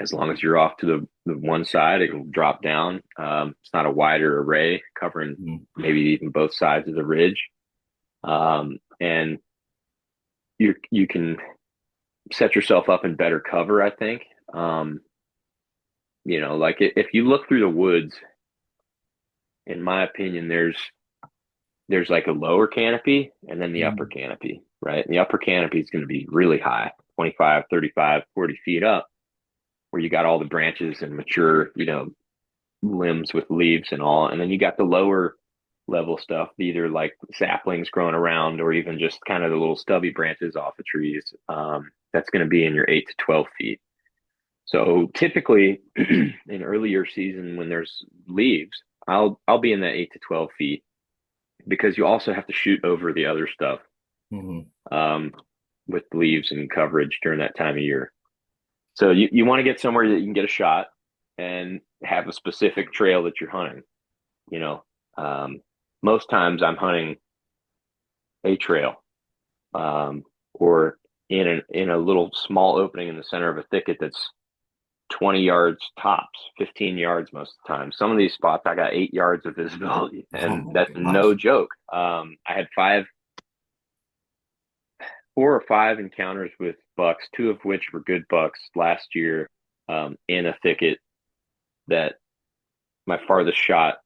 as long as you're off to the one side, it will drop down. It's not a wider array covering maybe even both sides of the ridge. And you can set yourself up in better cover, I think. Like if you look through the woods, in my opinion, there's like a lower canopy and then the upper canopy, right? And the upper canopy is going to be really high, 25, 35, 40 feet up, where you got all the branches and mature, limbs with leaves and all. And then you got the lower level stuff, either like saplings growing around or even just kind of the little stubby branches off the trees. That's going to be in your 8 to 12 feet. So typically in earlier season when there's leaves, I'll be in that 8 to 12 feet. because you also have to shoot over the other stuff Mhm. um, with leaves and coverage during that time of year. So you want to get somewhere that you can get a shot and have a specific trail that you're hunting. You know, most times I'm hunting a trail, or in a little small opening in the center of a thicket that's 20 yards tops, 15 yards most of the time. Some of these spots I got 8 yards of visibility, Oh and my that's no gosh. joke. I had 4 or 5 encounters with bucks, 2 of which were good bucks last year, in a thicket that my farthest shot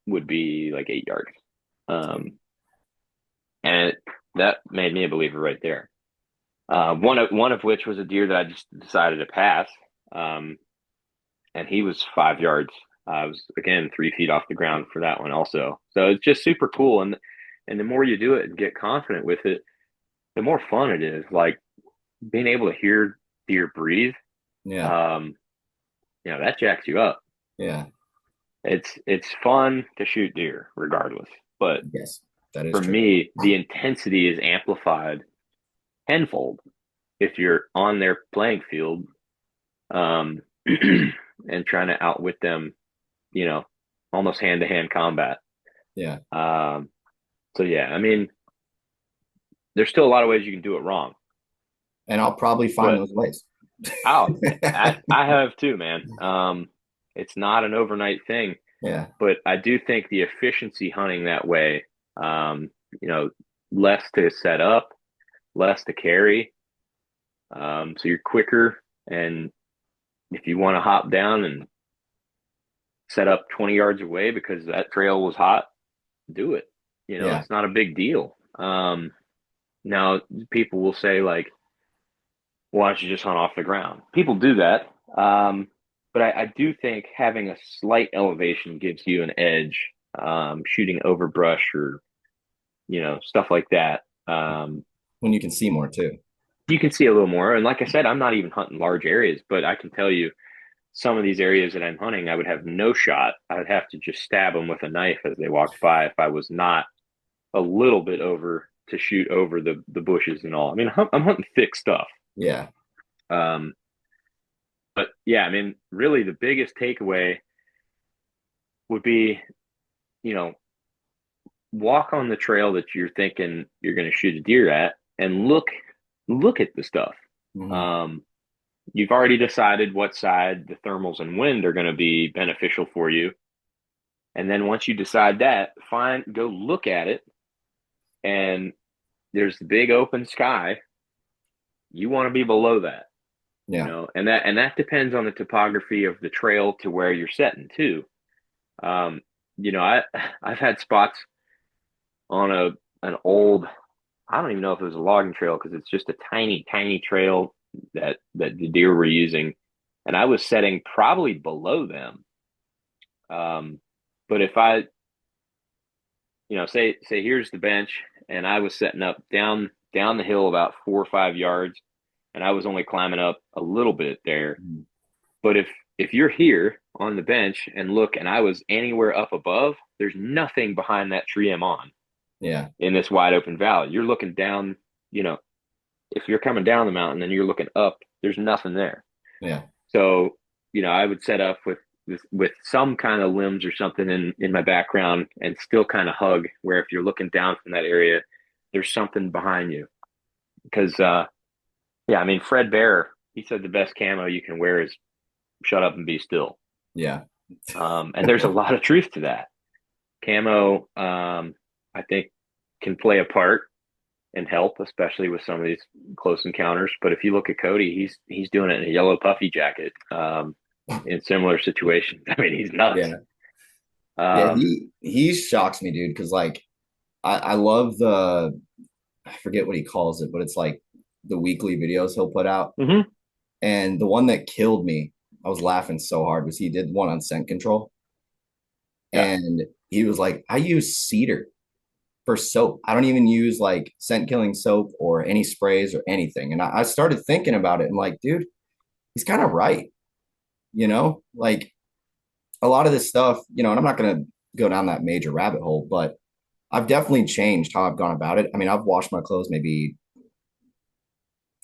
would be like 8 yards. Um, and that made me a believer right there. One of which was a deer that I just decided to pass. Um, and he was 5 yards. I was again 3 feet off the ground for that one also. So it's just super cool. And the more you do it and get confident with it, the more fun it is. Like being able to hear deer breathe, Yeah. um, that jacks you up. Yeah. It's fun to shoot deer regardless. But Yes, that is for true. me, the intensity is amplified tenfold if you're on their playing field, um, and trying to outwit them, almost hand to hand combat. Yeah. Um, so yeah, I mean, there's still a lot of ways you can do it wrong, And I'll probably find but those ways. I have too, man. It's not an overnight thing, Yeah. but I do think the efficiency hunting that way, um, you know, less to set up, less to carry. So you're quicker. And if you want to hop down and set up 20 yards away because that trail was hot, do it. Yeah. It's not a big deal. Now people will say like, why don't you just hunt off the ground? People do that. But I do think having a slight elevation gives you an edge, shooting over brush or, stuff like that. When you can see more too. You can see a little more. And like I said, I'm not even hunting large areas, but I can tell you some of these areas that I'm hunting, I would have no shot. I would have to just stab them with a knife as they walked by if I was not a little bit over to shoot over the bushes and all. I mean, I'm hunting thick stuff. Yeah. Um, but yeah, I mean, really the biggest takeaway would be, you know, walk on the trail that you're thinking you're going to shoot a deer at and look at the stuff. Mhm. Um, you've already decided what side the thermals and wind are going to be beneficial for you. And then once you decide that, go look at it, and there's the big open sky. You want to be below that, Yeah. and that depends on the topography of the trail to where you're setting too. Um, I've had spots on an old, I don't even know if it was a logging trail because it's just a tiny, tiny trail that the deer were using, and I was setting probably below them. But if I, say here's the bench, and I was setting up down the hill about 4 or 5 yards, and I was only climbing up a little bit there. Mhm. But if you're here on the bench and look, and I was anywhere up above, there's nothing behind that tree I'm on Yeah. in this wide open valley. You're looking down, if you're coming down the mountain and you're looking up, there's nothing there. Yeah. So, I would set up with some kind of limbs or something in my background and still kind of hug where if you're looking down from that area, there's something behind you. Because, yeah, I mean, Fred Bear, he said the best camo you can wear is shut up and be still. Yeah. And there's a lot of truth to that. Camo, I think, can play a part and help, especially with some of these close encounters. But if you look at Cody, he's doing it in a yellow puffy jacket, in similar situations. I mean, he's nuts. Yeah. Yeah. Um, He shocks me, dude, because like I love I forget what he calls it, but it's like the weekly videos he'll put out. mhm. And the one that killed me, I was laughing so hard, was he did one on scent control. Yeah. And he was like, I use cedar for soap. I don't even use like scent killing soap or any sprays or anything. And I started thinking about it and like, dude, he's kind of right. Like a lot of this stuff, and I'm not going to go down that major rabbit hole, but I've definitely changed how I've gone about it. I mean, I've washed my clothes maybe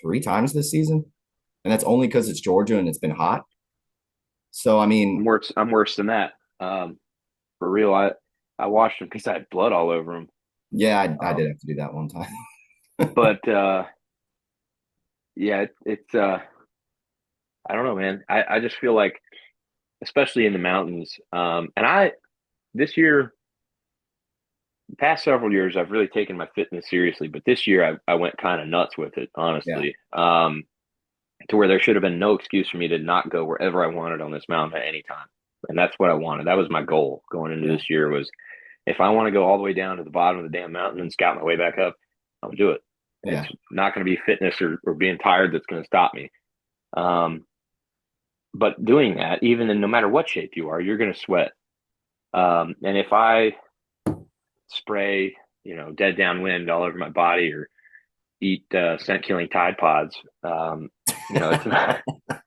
3 times this season, and that's only because it's Georgia and it's been hot. So, I mean, I'm worse than that. For real, I washed them because I had blood all over them. yeah, I did Um, have to do that one time. but yeah, it's I don't know, man. I just feel like, especially in the mountains, and this year, the past several years, I've really taken my fitness seriously. But this year, I went kind of nuts with it, Yeah, honestly. To where there should have been no excuse for me to not go wherever I wanted on this mountain at any time. And that's what I wanted. That was my goal going into yeah, this year was if I want to go all the way down to the bottom of the damn mountain and scout my way back up, I'll do it. It's yeah, not going to be fitness or being tired that's going to stop me. Um, but doing that, even in no matter what shape you are, you're going to sweat. And if I spray, dead downwind all over my body or eat scent killing Tide Pods,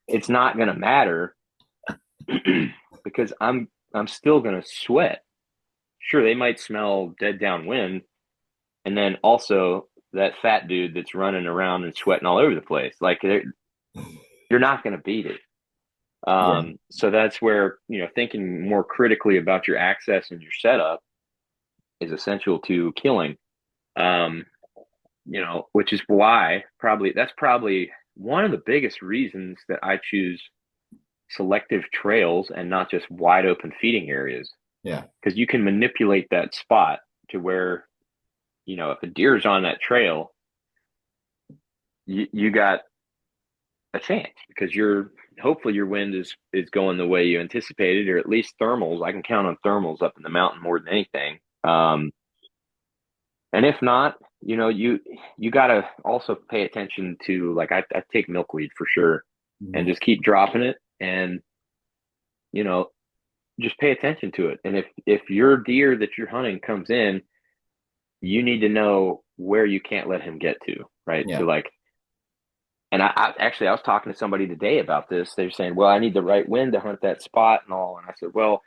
it's not going to matter because I'm still going to sweat. Sure, they might smell dead downwind, and then also that fat dude that's running around and sweating all over the place. Like you're not going to beat it. yeah, So that's where thinking more critically about your access and your setup is essential to killing. Um, which is why that's probably one of the biggest reasons that I choose selective trails and not just wide open feeding areas yeah, because you can manipulate that spot to where if a deer is on that trail, you got a chance because hopefully your wind is going the way you anticipated, or at least thermals. I can count on thermals up in the mountain more than anything. And if not, you got to also pay attention to, like, I take milkweed for sure and mhm, just keep dropping it and you know just pay attention to it. And if your deer that you're hunting comes in, you need to know where you can't let him get to, right? yeah, So like, and I was talking to somebody today about this. They're saying, well, I need the right wind to hunt that spot and all. And I said, well,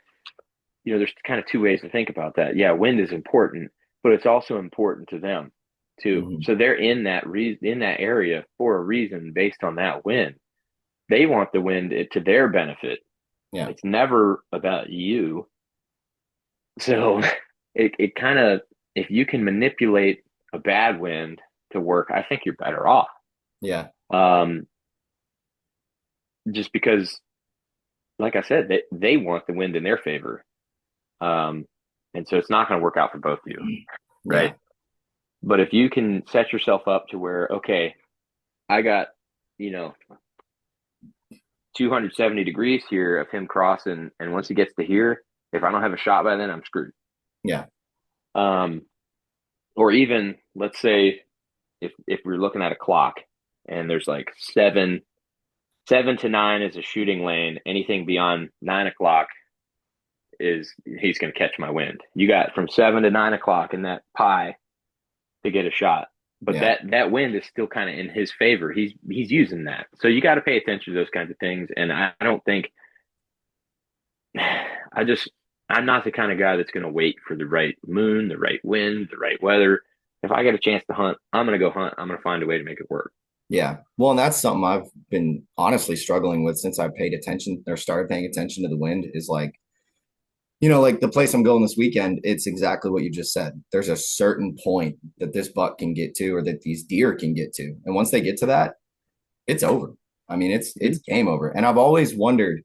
there's kind of two ways to think about that. Yeah, wind is important, but it's also important to them too. mhm, So they're in in that area for a reason based on that wind. They want the wind to their benefit. yeah, It's never about you. So it kind of, if you can manipulate a bad wind to work, I think you're better off. yeah, Um, just because, like I said, they want the wind in their favor. Um, and so it's not going to work out for both of you, yeah, right? But if you can set yourself up to where, okay, I got, you know, 270 degrees here of him crossing, and once he gets to here, if I don't have a shot by then, I'm screwed. yeah, Um, or even let's say if we're looking at a clock and there's like 7 to 9 is a shooting lane. Anything beyond 9 o'clock is he's going to catch my wind. You got from 7 to 9 o'clock in that pie to get a shot, but yeah, that wind is still kind of in his favor. He's using that, so you got to pay attention to those kinds of things. And I don't think I just I'm not the kind of guy that's going to wait for the right moon, the right wind, the right weather. If I get a chance to hunt, I'm going to go hunt. I'm going to find a way to make it work. yeah. Well, and that's something I've been honestly struggling with since I paid attention or started paying attention to the wind is like, like the place I'm going this weekend, it's exactly what you just said. There's a certain point that this buck can get to or that these deer can get to. And once they get to that, it's over. I mean, it's Mhm. game over. And I've always wondered,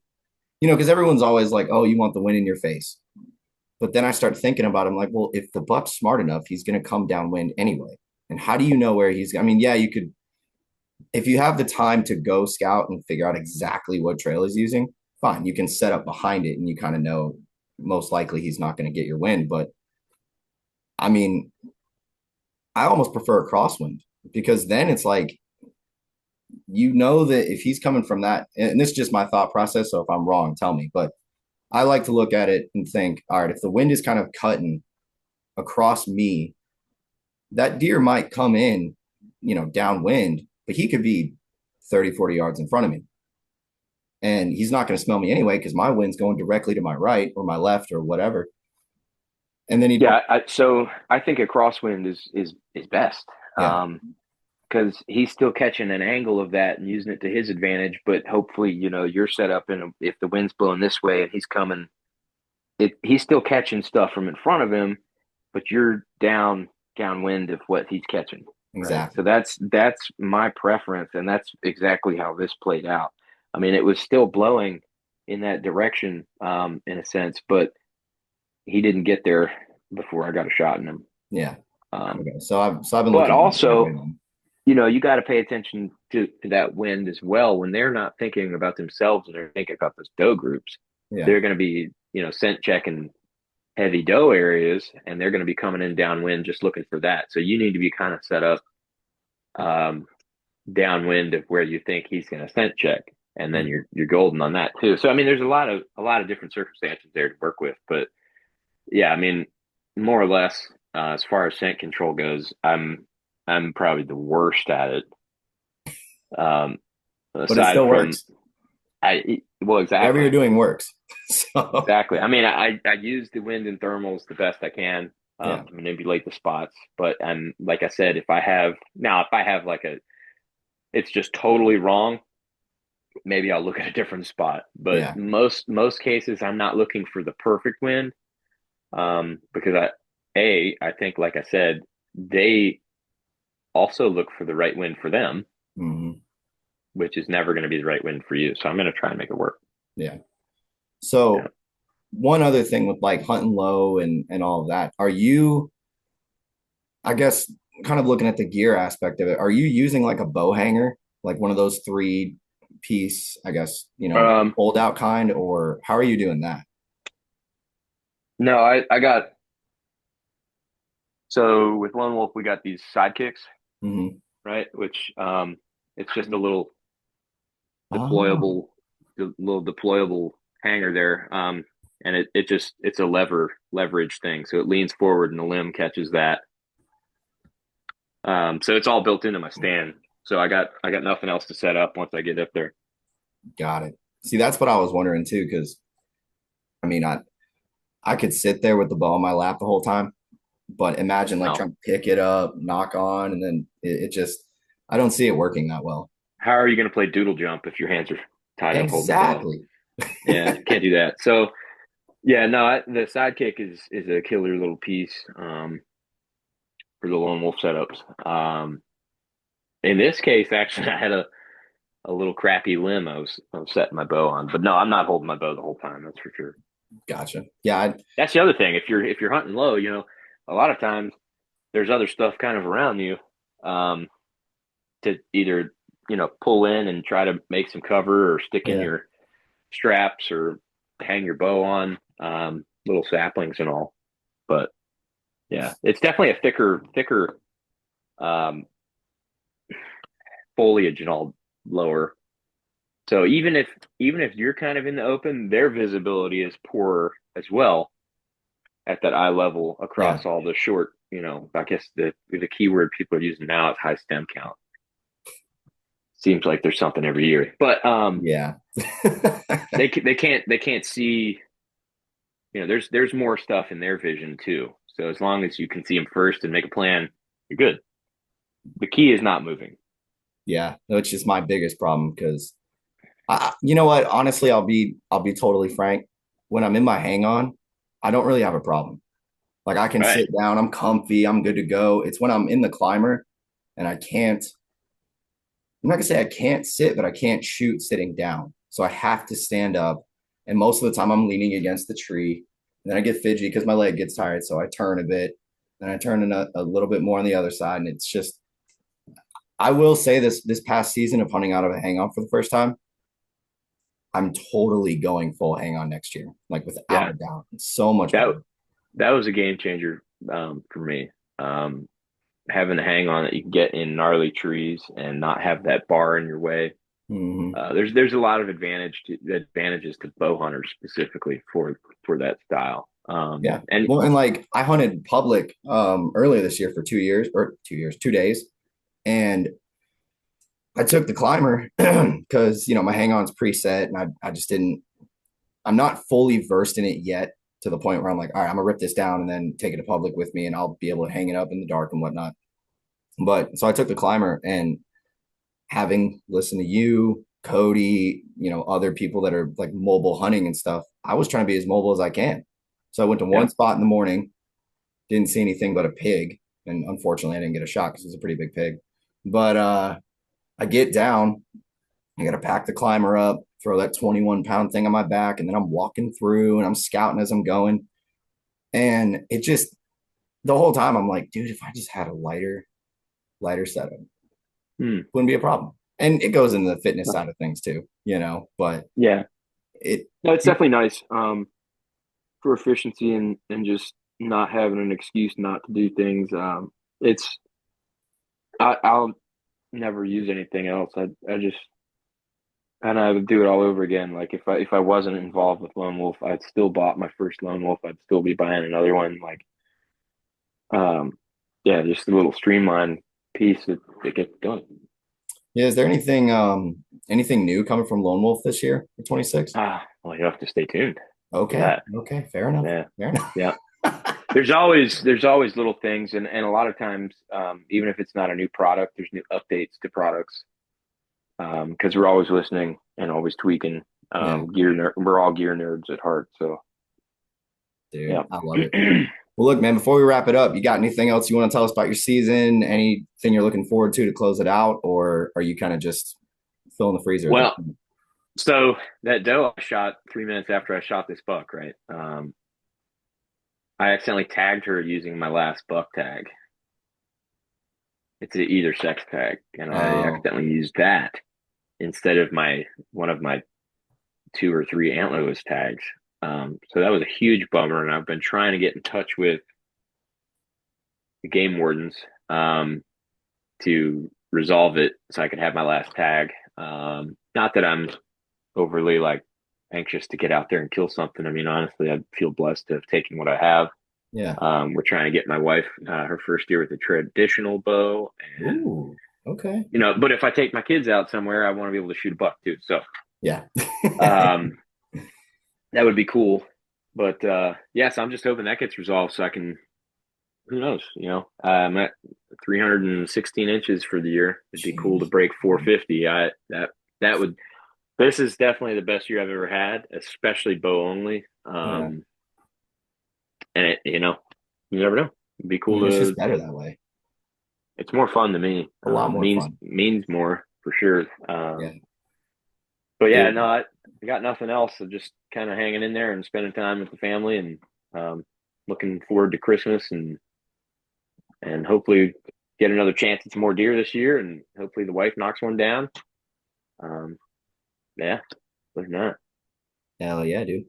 because everyone's always like, oh, you want the wind in your face. But then I start thinking about him like, well, if the buck's smart enough, he's going to come downwind anyway. And how do you know where I mean, yeah, you could, if you have the time to go scout and figure out exactly what trail he's using, fine. You can set up behind it and you kind of know most likely he's not going to get your wind. But I mean, I almost prefer a crosswind because then it's like, that if he's coming from that, and this is just my thought process. So if I'm wrong, tell me. But I like to look at it and think, all right, if the wind is kind of cutting across me, that deer might come in, downwind, but he could be 30, 40 yards in front of me. And he's not going to smell me anyway because my wind's going directly to my right or my left or whatever. And then Yeah, so I think a crosswind is best. yeah, Because he's still catching an angle of that and using it to his advantage. But hopefully, you're set up, and if the wind's blowing this way and he's coming, he's still catching stuff from in front of him, but you're downwind of what he's catching. Right. exactly. So that's my preference, and that's exactly how this played out. I mean, it was still blowing in that direction, in a sense, but he didn't get there before I got a shot in him. Yeah. Um, Okay. So I've been but looking at it that way also, then. you got to pay attention to that wind as well. When they're not thinking about themselves and they're thinking about those doe groups, Yeah. they're going to be, scent checking heavy doe areas, and they're going to be coming in downwind just looking for that. So you need to be kind of set up downwind of where you think he's going to scent check, and then you're golden on that too. So I mean, there's a lot of different circumstances there to work with, but yeah, I mean, more or less, as far as scent control goes, I'm probably the worst at it. But it Aside still from works. well, Whatever you're exactly, doing works. So exactly. I mean, I use the wind and thermals the best I can yeah. to manipulate the spots. But like I said, if I have like it's just totally wrong, maybe I'll look at a different spot. But Yeah. most cases, I'm not looking for the perfect wind, because I think, like I said, they also look for the right wind for them, Hmm. which is never going to be the right wind for you. So I'm going to try and make it work. Yeah. Yeah. So one other thing with like hunting low and all of that, are you, I guess, kind of looking at the gear aspect of it, are you using like a bow hanger, like one of those 3-piece, I guess, Um, fold out kind, or how are you doing that? no, I got so with Lone Wolf we got these sidekicks, Hmm. right? Which it's just a little Oh, deployable hanger there. And it's a leverage thing. So it leans forward and the limb catches that. So it's all built into my stand. So I got nothing else to set up once I get up there. got it. See, that's what I was wondering too, because I mean, I could sit there with the ball in my lap the whole time, but imagine like No. trying to pick it up, knock on, and then it just, I don't see it working that well. How are you going to play doodle jump if your hands are tied up holding the bow? Exactly. Yeah, can't do that. So yeah, no, the sidekick is a killer little piece for the lone wolf setups. In this case, actually, I had a little crappy limb I was setting my bow on, but no, I'm not holding my bow the whole time. That's for sure. Gotcha. Yeah, That's the other thing. If you're hunting low, a lot of times there's other stuff kind of around you, um, to either pull in and try to make some cover, or stick in yeah, your straps, or hang your bow on, little saplings and all. But yeah, it's definitely a thicker um, foliage and all lower. So even if you're kind of in the open, their visibility is poorer as well at that eye level yeah, across all the short. I guess the keyword people are using now is high stem count. Seems like there's something every year, but yeah. they can't see. There's more stuff in their vision too. So as long as you can see them first and make a plan, you're good. The key is not moving. Yeah, which is my biggest problem because you know what? Honestly, I'll be totally frank. When I'm in my hang on, I don't really have a problem. Like I can Right. sit down, I'm comfy, I'm good to go. It's when I'm in the climber and I can't. I'm not gonna say I can't sit, but I can't shoot sitting down. So I have to stand up, and most of the time I'm leaning against the tree. And then I get fidgety because my leg gets tired, so I turn a bit, and I turn a little bit more on the other side, and it's just. I will say this past season of hunting out of a hang on for the first time, I'm totally going full hang on next year, like without Yeah. a doubt. It's so much That better. that was a game changer, for me. Um, Having a hang on that you can get in gnarly trees and not have that bar in your way. Hmm. There's a lot of advantages to bow hunters specifically for that style. Yeah. And Well, and like I hunted public earlier this year for 2 years or 2 years, 2 days. And I took the climber because my hang on's preset and I just didn't, I'm not fully versed in it yet. to the point where I'm like, all right, I'm gonna rip this down and then take it to public with me, and I'll be able to hang it up in the dark and whatnot. But so I took the climber, and having listened to you, Cody, other people that are like mobile hunting and stuff, I was trying to be as mobile as I can. So I went to one spot in the morning, didn't see anything but a pig. And unfortunately, I didn't get a shot because it was a pretty big pig. But I get down, I got to pack the climber up, throw that 21-pound thing on my back, and then I'm walking through and I'm scouting as I'm going. And it just, the whole time I'm like, dude, if I just had a lighter setup, wouldn't be a problem. And it goes into the fitness side of things too, but yeah, it's definitely nice for efficiency and just not having an excuse not to do things. I'll never use anything else. I just, and I would do it all over again. Like if I wasn't involved with Lone Wolf, I'd still bought my first Lone Wolf. I'd still be buying another one. Like, yeah, just a little streamlined piece that gets done. Yeah, is there anything new coming from Lone Wolf this year for 26? Well, you have to stay tuned. Okay. Okay, fair enough. Yeah. Fair enough. Yeah. There's always little things, and a lot of times, even if it's not a new product, there's new updates to products. Because we're always listening and always tweaking. We're all gear nerds at heart. So dude, yeah. I love it. Well, look, man, before we wrap it up, you got anything else you want to tell us about your season? Anything you're looking forward to close it out, or are you kind of just filling the freezer? Well, so that doe I shot 3 minutes after I shot this buck, right? I accidentally tagged her using my last buck tag. It's an either sex tag, and I accidentally used that instead of one of my 2 or 3 antlerless tags. So that was a huge bummer, and I've been trying to get in touch with the game wardens to resolve it so I could have my last tag. Not that I'm overly anxious to get out there and kill something. I mean, honestly, I feel blessed to have taken what I have. Yeah. We're trying to get my wife her first year with a traditional bow. And, ooh, okay. But if I take my kids out somewhere, I want to be able to shoot a buck too. So yeah. That would be cool. But so I'm just hoping that gets resolved so I can, who knows, I'm at 316 inches for the year. It'd be cool to break 450. This is definitely the best year I've ever had, especially bow only. And it, you never know. It'd be cool it's just better that way. It's more fun to me. A lot more fun. Means more for sure. But yeah, no, I got nothing else. So just kind of hanging in there and spending time with the family, and looking forward to Christmas and hopefully get another chance at some more deer this year, and hopefully the wife knocks one down. Yeah, other than that. Hell yeah, dude.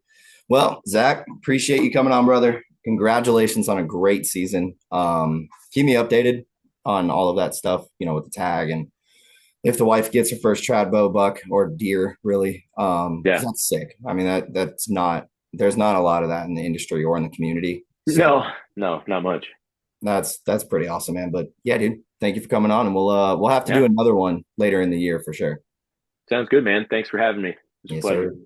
Well, Zach, appreciate you coming on, brother. Congratulations on a great season. Keep me updated on all of that stuff, with the tag, and if the wife gets her first trad bow buck or deer, really. That's sick. I mean, there's not a lot of that in the industry or in the community. So, no, not much. That's pretty awesome, man. But yeah, dude, thank you for coming on, and we'll have to do another one later in the year for sure. Sounds good, man. Thanks for having me. It was a pleasure. Sir.